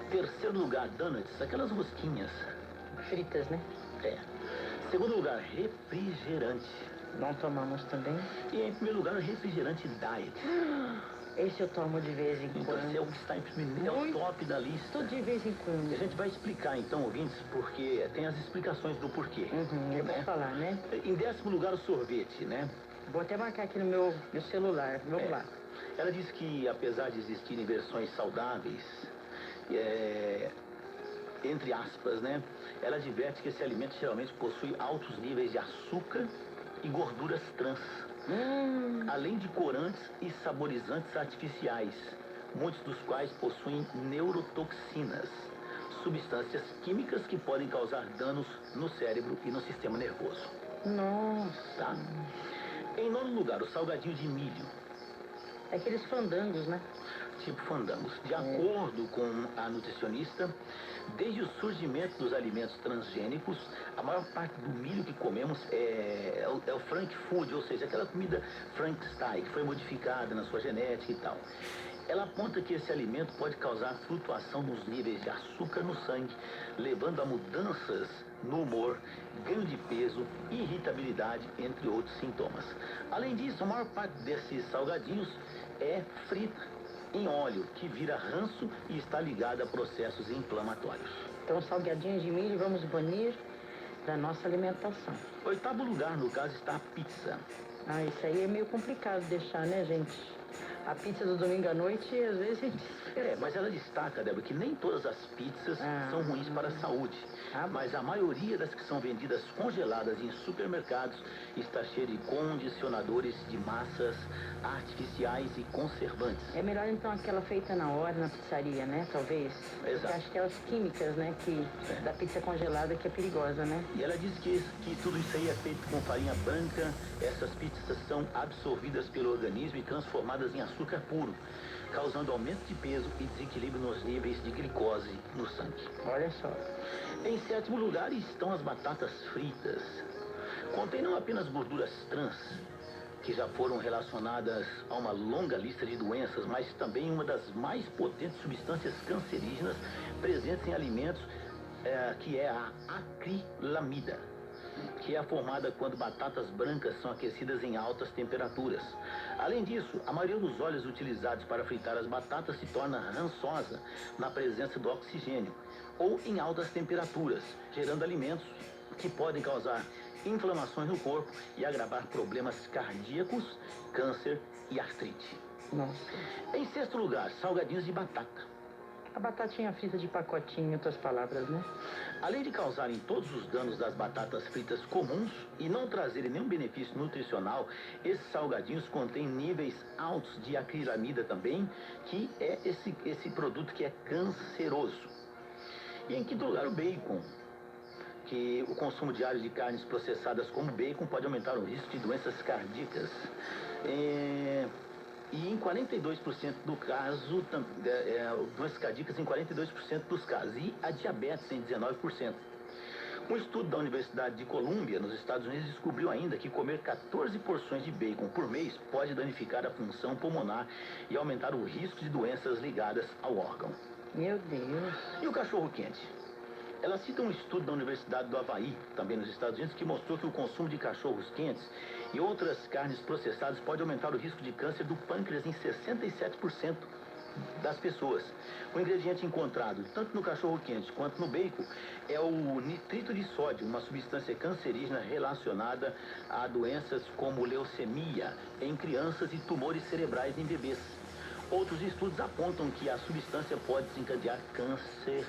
3º lugar, donuts, aquelas rosquinhas. Fritas, né? É. 2º lugar, refrigerante. Não tomamos também. E em primeiro lugar, o refrigerante diet. Esse eu tomo de vez em Então, esse é o quando. que está em primeiro, é o Muito. top da lista. Tudo de vez em E a quando. gente vai explicar, então, ouvintes, porque tem as explicações do porquê. Eu vou falar, né? Em 10º lugar, o sorvete, né? Vou até marcar aqui no meu celular. Vamos lá. Ela diz que, apesar de existirem versões saudáveis, entre aspas, né? Ela adverte que esse alimento geralmente possui altos níveis de açúcar e gorduras trans, além de corantes e saborizantes artificiais, muitos dos quais possuem neurotoxinas, substâncias químicas que podem causar danos no cérebro e no sistema nervoso. Nossa. Tá? Em 9º lugar, o salgadinho de milho. É aqueles fandangos, né? Tipo fandangos. De acordo com a nutricionista, desde o surgimento dos alimentos transgênicos, a maior parte do milho que comemos é o Frank Food, ou seja, aquela comida Frankenstein, que foi modificada na sua genética e tal. Ela aponta que esse alimento pode causar flutuação nos níveis de açúcar no sangue, levando a mudanças no humor, ganho de peso, irritabilidade, entre outros sintomas. Além disso, a maior parte desses salgadinhos é frita em óleo, que vira ranço e está ligada a processos inflamatórios. Então, salgadinhos de milho vamos banir da nossa alimentação. 8º lugar, no caso, está a pizza. Ah, isso aí é meio complicado deixar, né, gente? A pizza do domingo à noite, às vezes a gente... Mas ela destaca, Débora, que nem todas as pizzas são ruins para a saúde. Mas a maioria das que são vendidas congeladas em supermercados está cheia de condicionadores de massas artificiais e conservantes. É melhor, então, aquela feita na hora, na pizzaria, né? Talvez. Exato. Porque acho que aquelas químicas, né? Da pizza congelada que é perigosa, né? E ela diz que tudo isso aí é feito com farinha branca. Essas pizzas são absorvidas pelo organismo e transformadas em açúcar puro, causando aumento de peso e desequilíbrio nos níveis de glicose no sangue. Olha só. Em 7º lugar estão as batatas fritas. Contém não apenas gorduras trans, que já foram relacionadas a uma longa lista de doenças, mas também uma das mais potentes substâncias cancerígenas presentes em alimentos, que é a acrilamida, que é formada quando batatas brancas são aquecidas em altas temperaturas. Além disso, a maioria dos óleos utilizados para fritar as batatas se torna rançosa na presença do oxigênio ou em altas temperaturas, gerando alimentos que podem causar inflamações no corpo e agravar problemas cardíacos, câncer e artrite. Nossa. Em 6º lugar, salgadinhos de batata. A batatinha frita de pacotinho, em outras palavras, né? Além de causarem todos os danos das batatas fritas comuns e não trazerem nenhum benefício nutricional, esses salgadinhos contêm níveis altos de acrilamida também, que é esse produto que é canceroso. E em 5º lugar, o bacon, que o consumo diário de carnes processadas como bacon pode aumentar o risco de doenças cardíacas. E em 42% do caso, doenças cardíacas em 42% dos casos, e a diabetes em 19%. Um estudo da Universidade de Colômbia, nos Estados Unidos, descobriu ainda que comer 14 porções de bacon por mês pode danificar a função pulmonar e aumentar o risco de doenças ligadas ao órgão. Meu Deus. E o cachorro quente? Ela cita um estudo da Universidade do Havaí, também nos Estados Unidos, que mostrou que o consumo de cachorros quentes e outras carnes processadas pode aumentar o risco de câncer do pâncreas em 67%. das pessoas. O ingrediente encontrado tanto no cachorro-quente quanto no bacon é o nitrito de sódio, uma substância cancerígena relacionada a doenças como leucemia em crianças e tumores cerebrais em bebês. Outros estudos apontam que a substância pode desencadear câncer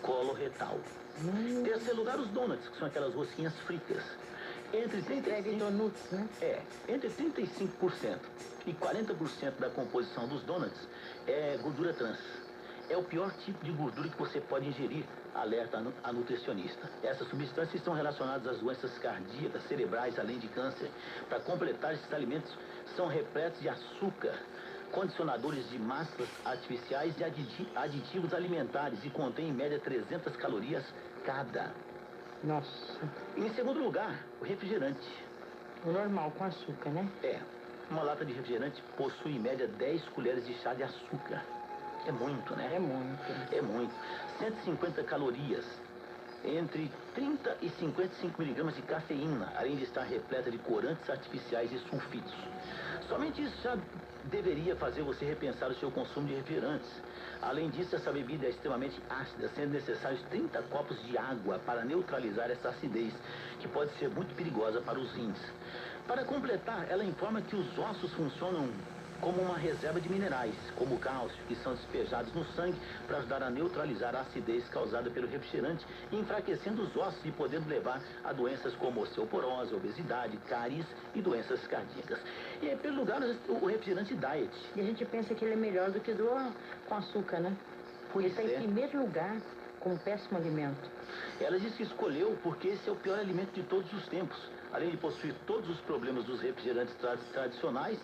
coloretal. Em terceiro lugar, os donuts, que são aquelas rosquinhas fritas. Entre 35%, entre 35% e 40% da composição dos donuts é gordura trans. É o pior tipo de gordura que você pode ingerir, alerta a nutricionista. Essas substâncias estão relacionadas às doenças cardíacas, cerebrais, além de câncer. Para completar, esses alimentos são repletos de açúcar, condicionadores de massas artificiais e aditivos alimentares e contém em média 300 calorias cada. Nossa. Em segundo lugar, o refrigerante. O normal, com açúcar, né? Uma lata de refrigerante possui em média 10 colheres de chá de açúcar. É muito, né? É muito. É muito. 150 calorias, entre 30 e 55 miligramas de cafeína, além de estar repleta de corantes artificiais e sulfitos. Somente isso já deveria fazer você repensar o seu consumo de refrigerantes. Além disso, essa bebida é extremamente ácida, sendo necessários 30 copos de água para neutralizar essa acidez, que pode ser muito perigosa para os rins. Para completar, ela informa que os ossos funcionam como uma reserva de minerais, como o cálcio, que são despejados no sangue para ajudar a neutralizar a acidez causada pelo refrigerante, enfraquecendo os ossos e podendo levar a doenças como osteoporose, obesidade, cáries e doenças cardíacas. E em primeiro lugar, o refrigerante diet. E a gente pensa que ele é melhor do que do com açúcar, né? Ele está em primeiro lugar como péssimo alimento. Ela disse que escolheu porque esse é o pior alimento de todos os tempos. Além de possuir todos os problemas dos refrigerantes tradicionais,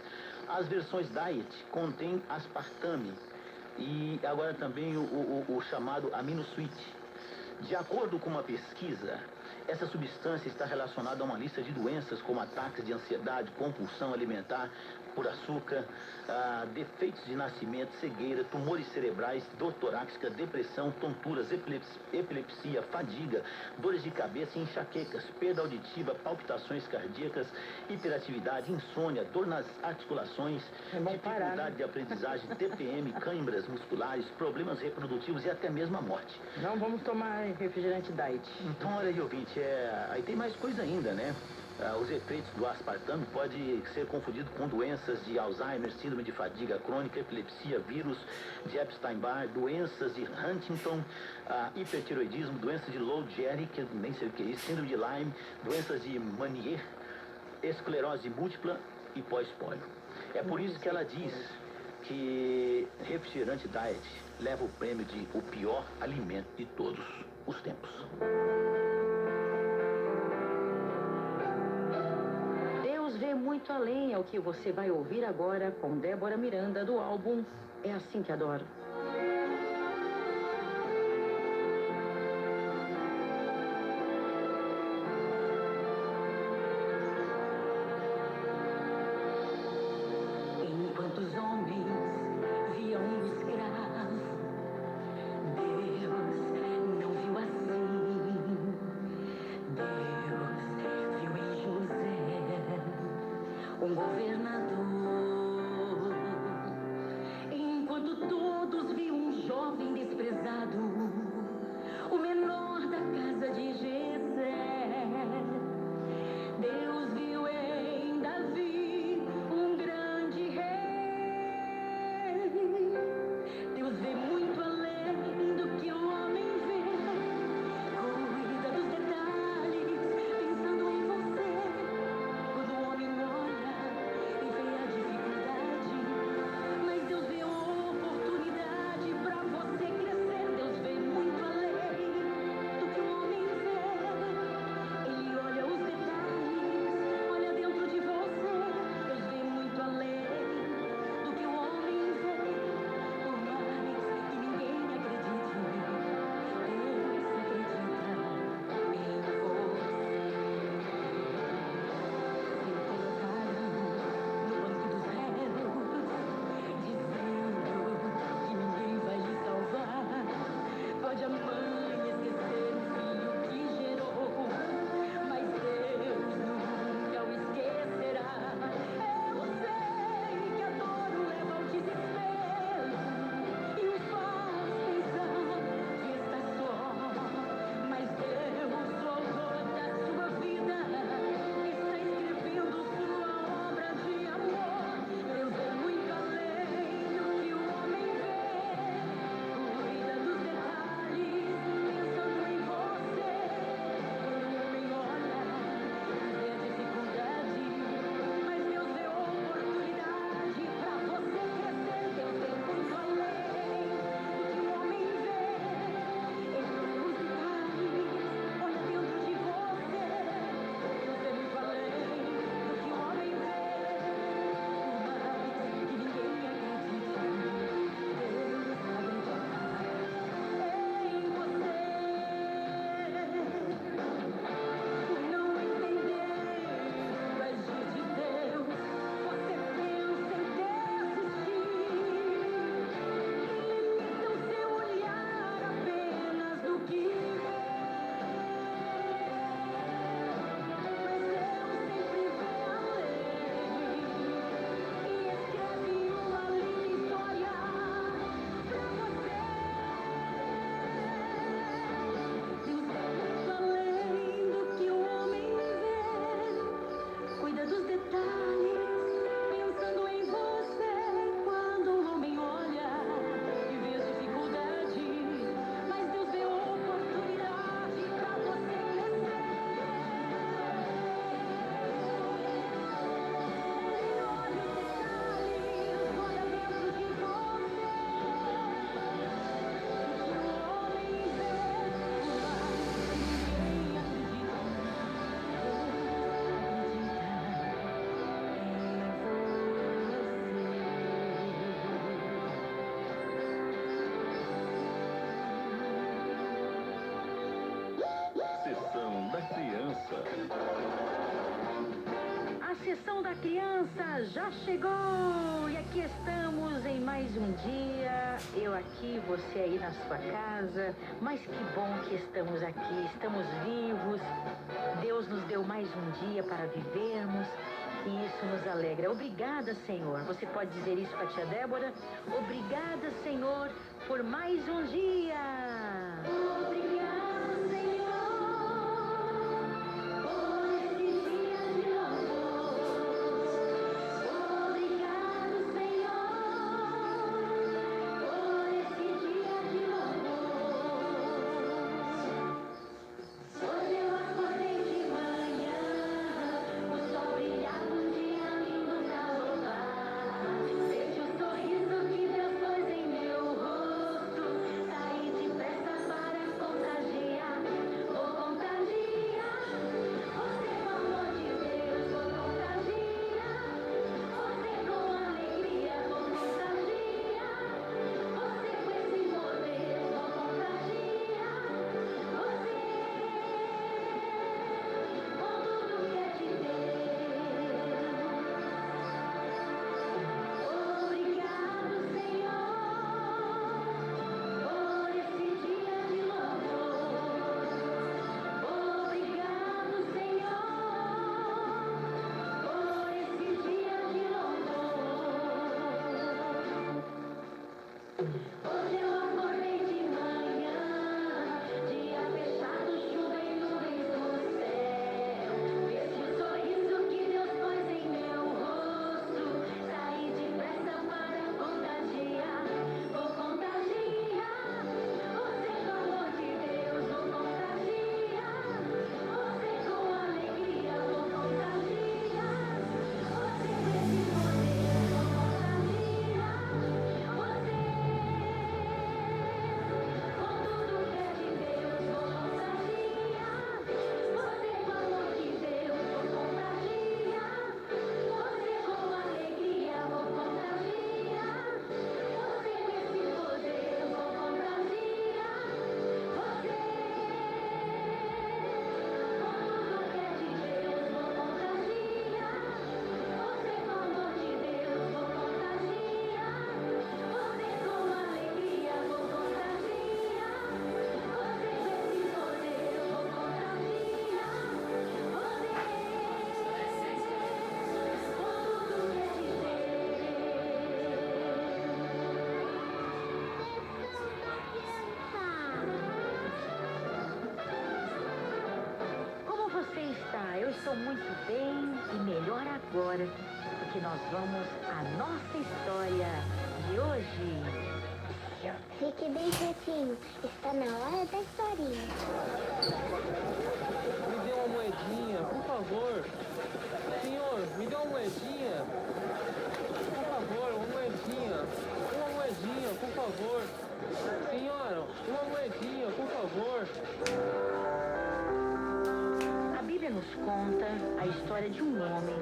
as versões diet contêm aspartame e agora também o chamado amino sweet. De acordo com uma pesquisa, essa substância está relacionada a uma lista de doenças como ataques de ansiedade, compulsão alimentar por açúcar, defeitos de nascimento, cegueira, tumores cerebrais, dor torácica, depressão, tonturas, epilepsia, fadiga, dores de cabeça e enxaquecas, perda auditiva, palpitações cardíacas, hiperatividade, insônia, dor nas articulações, dificuldade de aprendizagem, TPM, câimbras musculares, problemas reprodutivos e até mesmo a morte. Não vamos tomar refrigerante diet. Então, olha aí, ouvinte, aí tem mais coisa ainda, né? Os efeitos do aspartame podem ser confundidos com doenças de Alzheimer, síndrome de fadiga crônica, epilepsia, vírus de Epstein-Barr, doenças de Huntington, hipertiroidismo, doenças de Lou Gehrig, que eu nem sei o que é isso, síndrome de Lyme, doenças de Meniere, esclerose múltipla e pós-polio. É por isso que ela diz que refrigerante diet leva o prêmio de o pior alimento de todos os tempos. Deus vê muito além, é o que você vai ouvir agora com Débora Miranda do álbum É Assim Que Adoro. Enquanto os homens viam um escravo, Deus não viu assim. Deus viu em José um governador. Enquanto todos viam um jovem desprezado, o menor da casa de Jessé, Deus viu em Davi um grande rei. Deus vê muito além do que o homem vê. Cuida dos detalhes, pensando em você. Quando o homem olha e vê a Revolução da Criança já chegou! E aqui estamos em mais um dia. Eu aqui, você aí na sua casa. Mas que bom que estamos aqui, estamos vivos. Deus nos deu mais um dia para vivermos. E isso nos alegra. Obrigada, Senhor. Você pode dizer isso para a tia Débora? Obrigada, Senhor, por mais um dia. Obrigada, Senhor. Eu estou muito bem e melhor agora, porque nós vamos à nossa história de hoje. Fique bem quietinho, está na hora da historinha. Me dê uma moedinha, por favor. Senhor, me dê uma moedinha. Por favor, uma moedinha. Uma moedinha, por favor. Senhora, uma moedinha, por favor. A Bíblia nos conta a história de um homem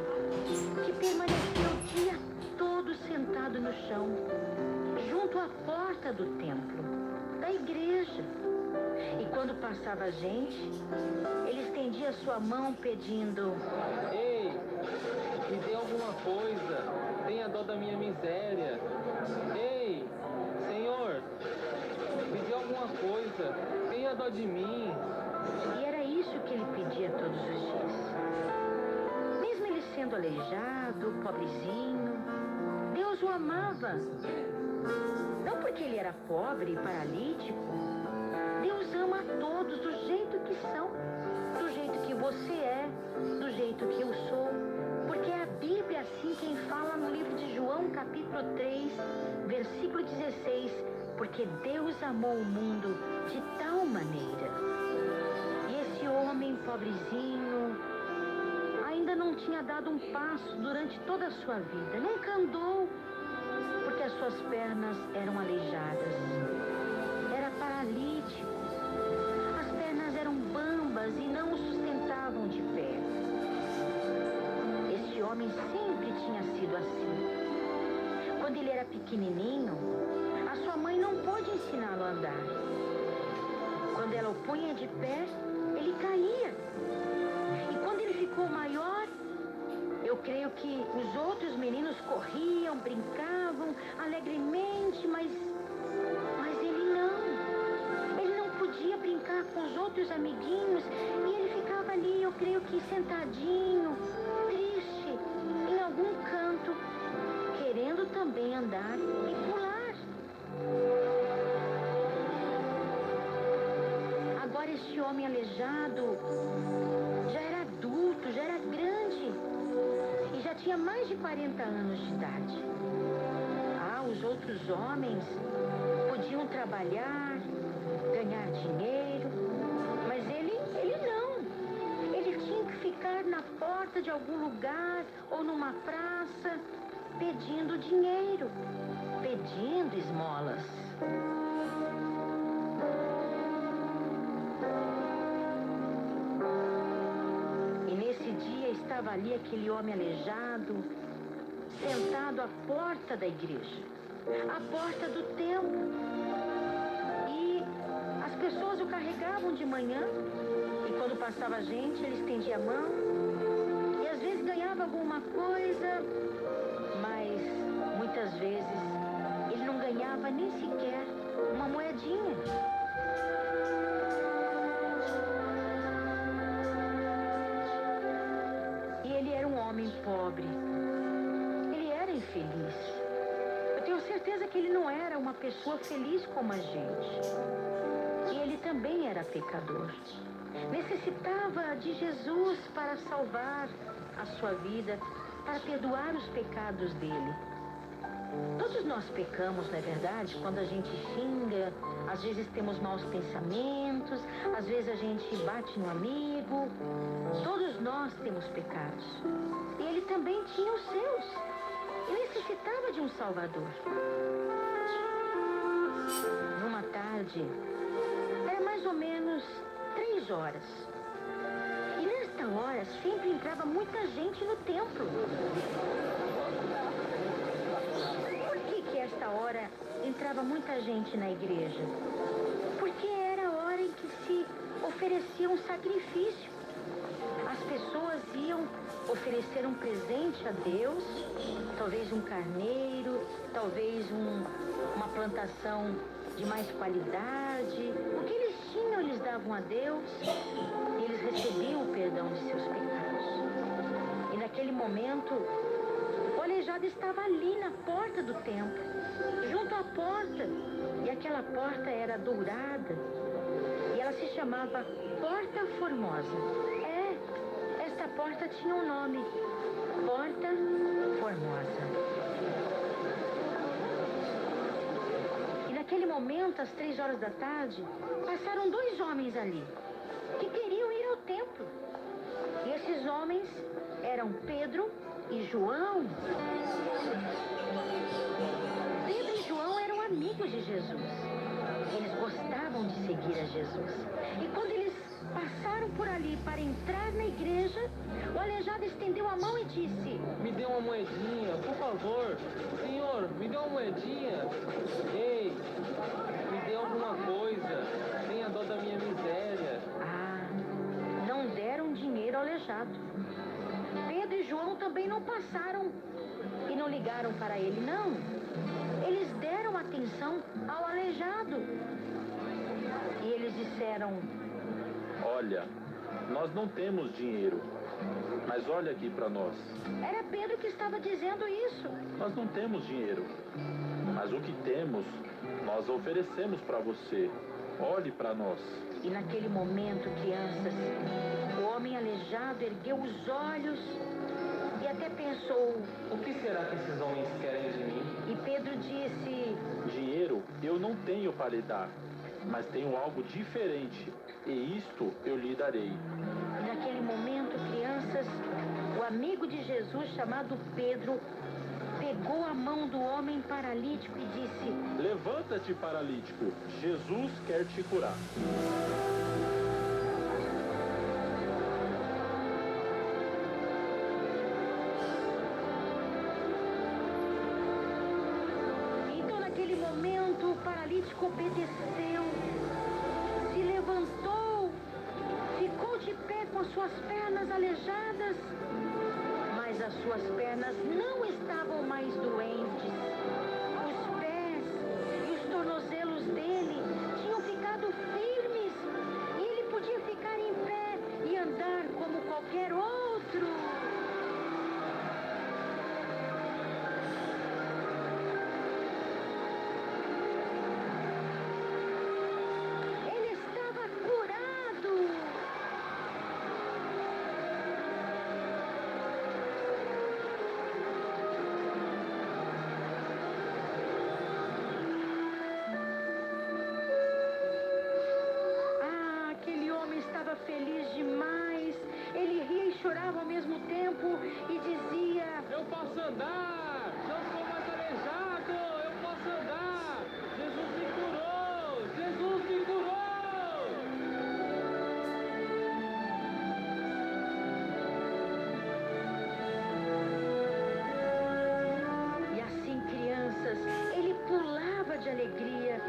que permaneceu o dia todo sentado no chão, junto à porta do templo, da igreja. E quando passava gente, ele estendia sua mão pedindo: Ei, me dê alguma coisa, tenha dó da minha miséria. Ei, Senhor, me dê alguma coisa, tenha dó de mim. E era isso que ele pedia todos os dias. Mesmo ele sendo aleijado, pobrezinho, Deus o amava. Não porque ele era pobre e paralítico. Deus ama a todos do jeito que são, do jeito que você é, do jeito que eu sou. Porque é a Bíblia assim quem fala no livro de João, capítulo 3, versículo 16. Porque Deus amou o mundo de tal maneira. Esse homem pobrezinho ainda não tinha dado um passo durante toda a sua vida. Nunca andou, porque as suas pernas eram aleijadas. Era paralítico. As pernas eram bambas e não o sustentavam de pé. Esse homem sempre tinha sido assim. Quando ele era pequenininho, a sua mãe não pôde ensiná-lo a andar. Quando ela o punha de pé, ele caía. E quando ele ficou maior, eu creio que corriam, brincavam alegremente, mas ele não. Ele não podia brincar com os outros amiguinhos e ele ficava ali, eu creio que sentadinho, triste, em algum canto, querendo também andar e pular. Agora este homem aleijado já era adulto, já era grande e já tinha mais de 40 anos de idade. Os outros homens podiam trabalhar, ganhar dinheiro, mas ele não. Ele tinha que ficar na porta de algum lugar ou numa praça pedindo dinheiro, pedindo esmolas. E nesse dia estava ali aquele homem aleijado, sentado à porta da igreja, à porta do templo. E as pessoas o carregavam de manhã, e quando passava gente, ele estendia a mão, e às vezes ganhava alguma coisa, mas muitas vezes ele não ganhava nem sequer uma moedinha. E ele era um homem pobre. Ele era infeliz. Eu tenho certeza que ele não era uma pessoa feliz como a gente. E ele também era pecador. Necessitava de Jesus para salvar a sua vida, para perdoar os pecados dele. Todos nós pecamos, não é verdade? Quando a gente xinga, às vezes temos maus pensamentos, às vezes a gente bate no amigo. Todos nós temos pecados. E ele também tinha os seus. E necessitava de um Salvador. Numa tarde, era mais ou menos 3 horas. E nesta hora sempre entrava muita gente no templo. Por que esta hora entrava muita gente na igreja? Porque era a hora em que se oferecia um sacrifício. As pessoas iam oferecer um presente a Deus, talvez um carneiro, talvez uma plantação de mais qualidade. O que eles tinham, eles davam a Deus e eles recebiam o perdão de seus pecados. E naquele momento, o aleijado estava ali na porta do templo, junto à porta, e aquela porta era dourada e ela se chamava Porta Formosa. Esta porta tinha um nome, Porta Formosa. E naquele momento, às 3 horas da tarde, passaram 2 homens ali, que queriam ir ao templo. E esses homens eram Pedro e João. Pedro e João eram amigos de Jesus. Eles gostavam de seguir a Jesus. E quando eles passaram por ali para entrar na igreja, o aleijado estendeu a mão e disse: Me dê uma moedinha, por favor. Senhor, me dê uma moedinha. Ei, me dê alguma coisa. Tenha dó da minha miséria. Não deram dinheiro ao aleijado. Pedro e João também não passaram e não ligaram para ele, não. Eles deram atenção ao aleijado. E eles disseram: Olha, nós não temos dinheiro, mas olha aqui para nós. Era Pedro que estava dizendo isso. Nós não temos dinheiro, mas o que temos, nós oferecemos para você. Olhe para nós. E naquele momento, crianças, o homem aleijado ergueu os olhos e até pensou: O que será que esses homens querem de mim? E Pedro disse: Dinheiro eu não tenho para lhe dar, mas tenho algo diferente, e isto eu lhe darei. E naquele momento, crianças, o amigo de Jesus, chamado Pedro, pegou a mão do homem paralítico e disse: Levanta-te, paralítico, Jesus quer te curar. Então, naquele momento, o paralítico obedeceu, se levantou, ficou de pé com as suas pernas aleijadas, mas as suas pernas não estavam mais doentes. Os pés e os tornozelos dele tinham ficado firmes e ele podia ficar em pé e andar como qualquer outro. Ele estava curado. Aquele homem estava feliz demais. Ele ria e chorava ao mesmo tempo e dizia: Eu posso andar! Não sou mais aleijado! Eu posso andar! Jesus me curou! Jesus me curou! E assim, crianças, ele pulava de alegria.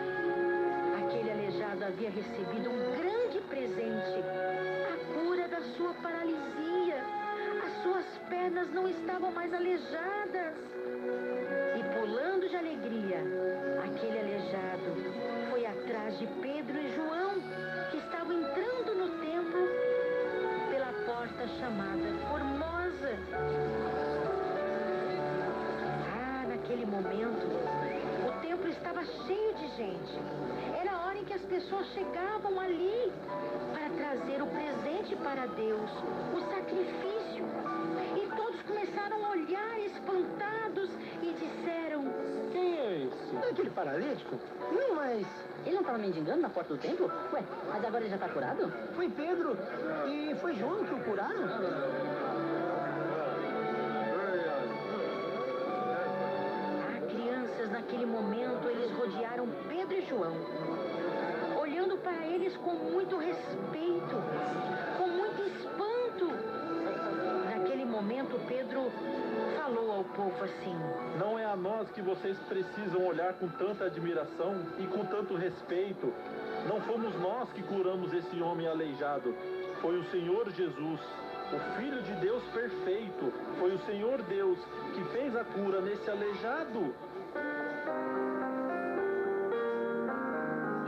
Aquele aleijado havia recebido um grande presente, a cura da sua paralisia. As suas pernas não estavam mais aleijadas. E pulando de alegria, aquele aleijado foi atrás de Pedro e João, que estavam entrando no templo pela porta chamada Formosa. Naquele momento, o templo estava cheio de gente. Era a hora em que as pessoas chegavam ali para trazer o presente para Deus, o sacrifício. E todos começaram a olhar espantados e disseram: Quem é esse? É aquele paralítico? Não, mas... Ele não estava mendigando na porta do templo? Ué, mas agora ele já está curado? Foi Pedro e foi João que o curaram. Naquele momento, eles rodearam Pedro e João, olhando para eles com muito respeito, com muito espanto. Naquele momento, Pedro falou ao povo assim: Não é a nós que vocês precisam olhar com tanta admiração e com tanto respeito. Não fomos nós que curamos esse homem aleijado. Foi o Senhor Jesus, o Filho de Deus perfeito. Foi o Senhor Deus que fez a cura nesse aleijado.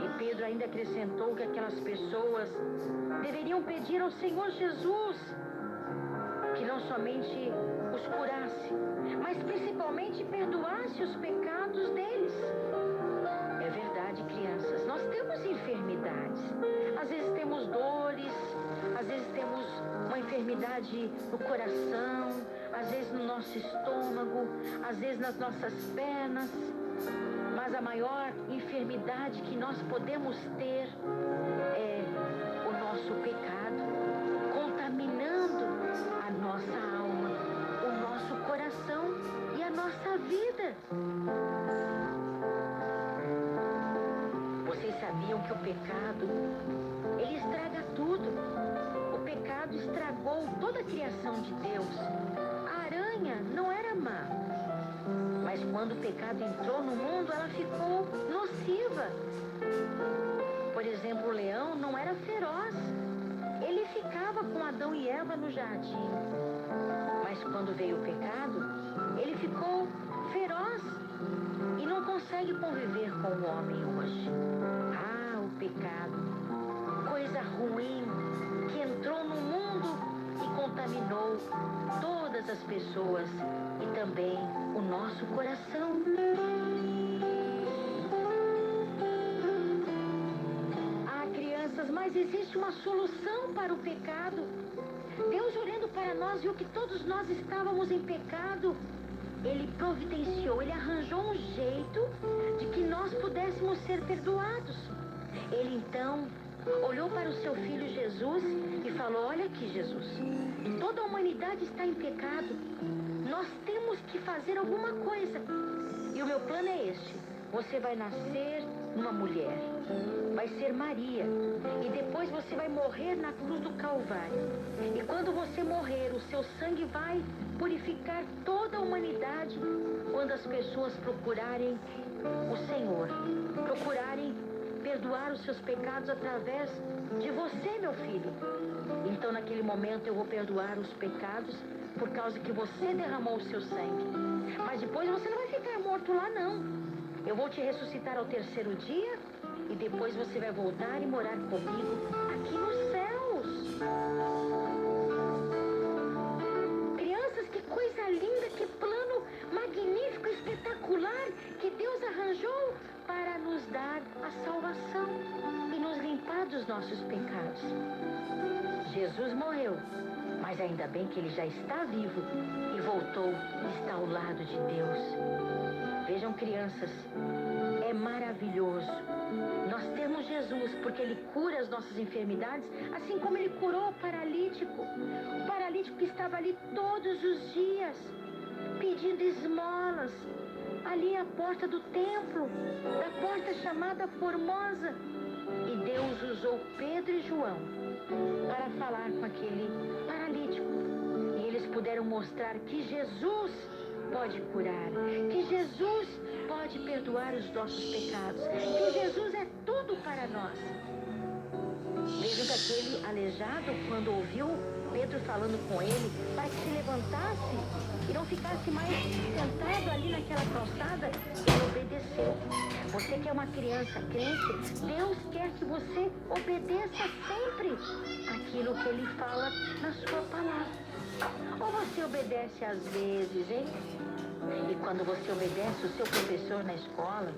E Pedro ainda acrescentou que aquelas pessoas deveriam pedir ao Senhor Jesus que não somente os curasse, mas principalmente perdoasse os pecados deles. É verdade, crianças, nós temos enfermidades. Às vezes temos dores, às vezes temos uma enfermidade no coração, às vezes no nosso estômago, às vezes nas nossas pernas. Mas a maior enfermidade que nós podemos ter é o nosso pecado, contaminando a nossa alma, o nosso coração e a nossa vida. Vocês sabiam que o pecado, ele estraga tudo. O pecado estragou toda a criação de Deus. A aranha não era má, mas quando o pecado entrou no mundo, ela ficou nociva. Por exemplo, o leão não era feroz. Ele ficava com Adão e Eva no jardim. Mas quando veio o pecado, ele ficou feroz e não consegue conviver com o homem hoje. O pecado, coisa ruim que entrou no mundo e contaminou todas as pessoas e também o nosso coração. Crianças, mas existe uma solução para o pecado. Deus, olhando para nós, viu que todos nós estávamos em pecado. Ele providenciou, ele arranjou um jeito de que nós pudéssemos ser perdoados. Ele então olhou para o seu filho Jesus e falou: olha aqui, Jesus, toda a humanidade está em pecado. Nós temos que fazer alguma coisa. E o meu plano é este: você vai nascer uma mulher, vai ser Maria, e depois você vai morrer na cruz do Calvário. E quando você morrer, o seu sangue vai purificar toda a humanidade quando as pessoas procurarem o Senhor, procurarem perdoar os seus pecados através de você, meu filho. Então, naquele momento, eu vou perdoar os pecados por causa que você derramou o seu sangue. Mas depois você não vai ficar morto lá, não. Eu vou te ressuscitar ao terceiro dia e depois você vai voltar e morar comigo aqui nos céus. Crianças, que coisa linda, que plano magnífico, espetacular que Deus arranjou para nos dar a salvação e nos limpar dos nossos pecados. Jesus morreu, mas ainda bem que ele já está vivo e voltou e está ao lado de Deus. Vejam, crianças, é maravilhoso nós temos Jesus, porque ele cura as nossas enfermidades, assim como ele curou o paralítico que estava ali todos os dias, pedindo esmolas, ali à porta do templo, da porta chamada Formosa. E Deus usou Pedro e João para falar com aquele paralítico. E eles puderam mostrar que Jesus pode curar, que Jesus pode perdoar os nossos pecados, que Jesus é tudo para nós. Vejam que aquele aleijado, quando ouviu Pedro falando com ele, para que se levantasse e não ficasse mais sentado ali naquela calçada, ele obedeceu. Você que é uma criança crente, Deus quer que você obedeça sempre aquilo que ele fala na sua palavra. Ou você obedece às vezes, hein? E quando você obedece o seu professor na escola,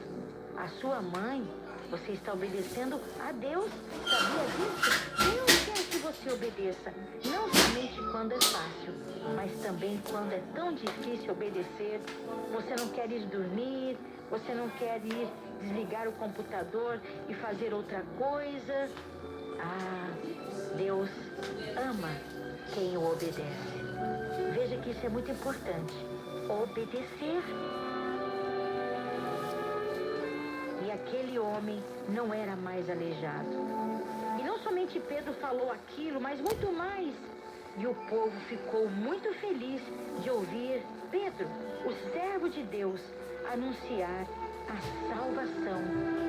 a sua mãe, você está obedecendo a Deus. Sabia disso? Deus quer que você obedeça, não somente quando é fácil, mas também quando é tão difícil obedecer. Você não quer ir dormir, você não quer ir desligar o computador e fazer outra coisa. Ah, Deus ama quem o obedece. Veja que isso é muito importante. Obedecer. E aquele homem não era mais aleijado. E não somente Pedro falou aquilo, mas muito mais. E o povo ficou muito feliz de ouvir Pedro, o servo de Deus, anunciar a salvação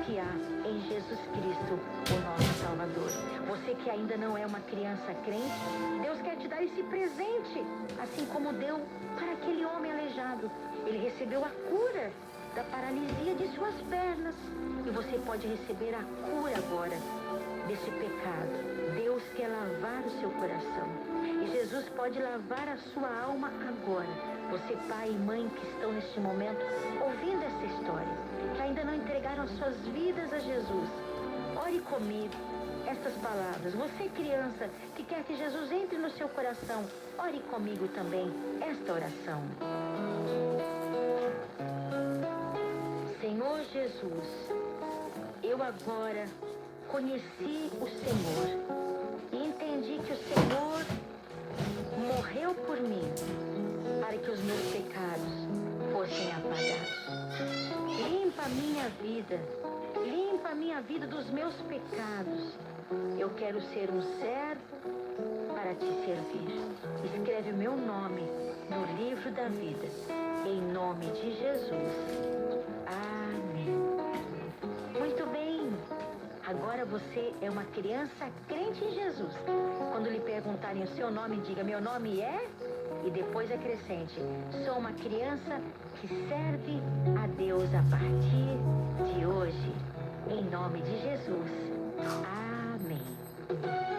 que há em Jesus Cristo, o nosso Salvador. Você que ainda não é uma criança crente, Deus quer te dar esse presente, assim como deu para aquele homem aleijado. Ele recebeu a cura da paralisia de suas pernas. E você pode receber a cura agora desse pecado. Deus quer lavar o seu coração. E Jesus pode lavar a sua alma agora. Você, pai e mãe que estão neste momento ouvindo essa história, que ainda não entregaram as suas vidas a Jesus, ore comigo estas palavras. Você, criança, que quer que Jesus entre no seu coração, ore comigo também esta oração. Senhor Jesus, eu agora conheci o Senhor e entendi que o Senhor morreu por mim para que os meus pecados fossem apagados. Limpa a minha vida dos meus pecados. Eu quero ser um servo para te servir. Escreve o meu nome no livro da vida, em nome de Jesus. Amém. Muito bem. Agora você é uma criança crente em Jesus. Quando lhe perguntarem o seu nome, diga: meu nome é... E depois acrescente: sou uma criança que serve a Deus a partir de hoje. Em nome de Jesus. Amém.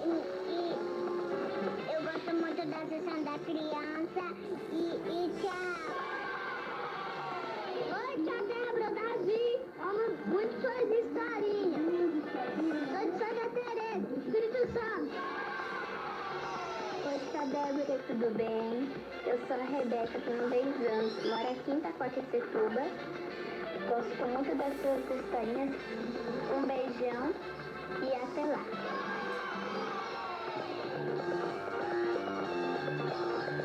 e eu gosto muito da sessão da criança e tchau. Oi, tia Débora, Davi. Amo muito suas historinhas. Sou de Santa Teresa, Espírito Santo. Oi, tia Débora, tudo bem? Eu sou a Rebeca, tenho 10 anos, moro aqui em Itaquaquecetuba. Gosto muito das suas historinhas. Um beijão e até lá.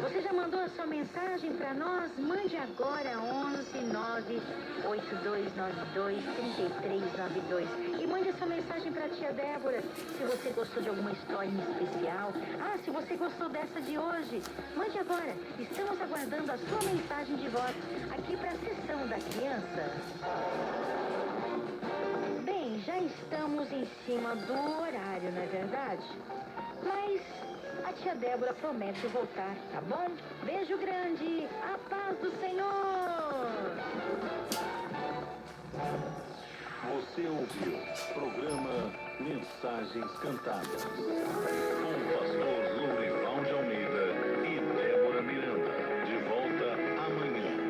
Você já mandou a sua mensagem para nós? Mande agora 11 98292 3392 e mande a sua mensagem para a tia Débora. Se você gostou de alguma história em especial, se você gostou dessa de hoje, mande agora. Estamos aguardando a sua mensagem de voz aqui para a sessão da criança. Bem, já estamos em cima do horário, não é verdade? Mas a tia Débora promete voltar, tá bom? Beijo grande, a paz do Senhor! Você ouviu programa Mensagens Cantadas com o pastor Lu.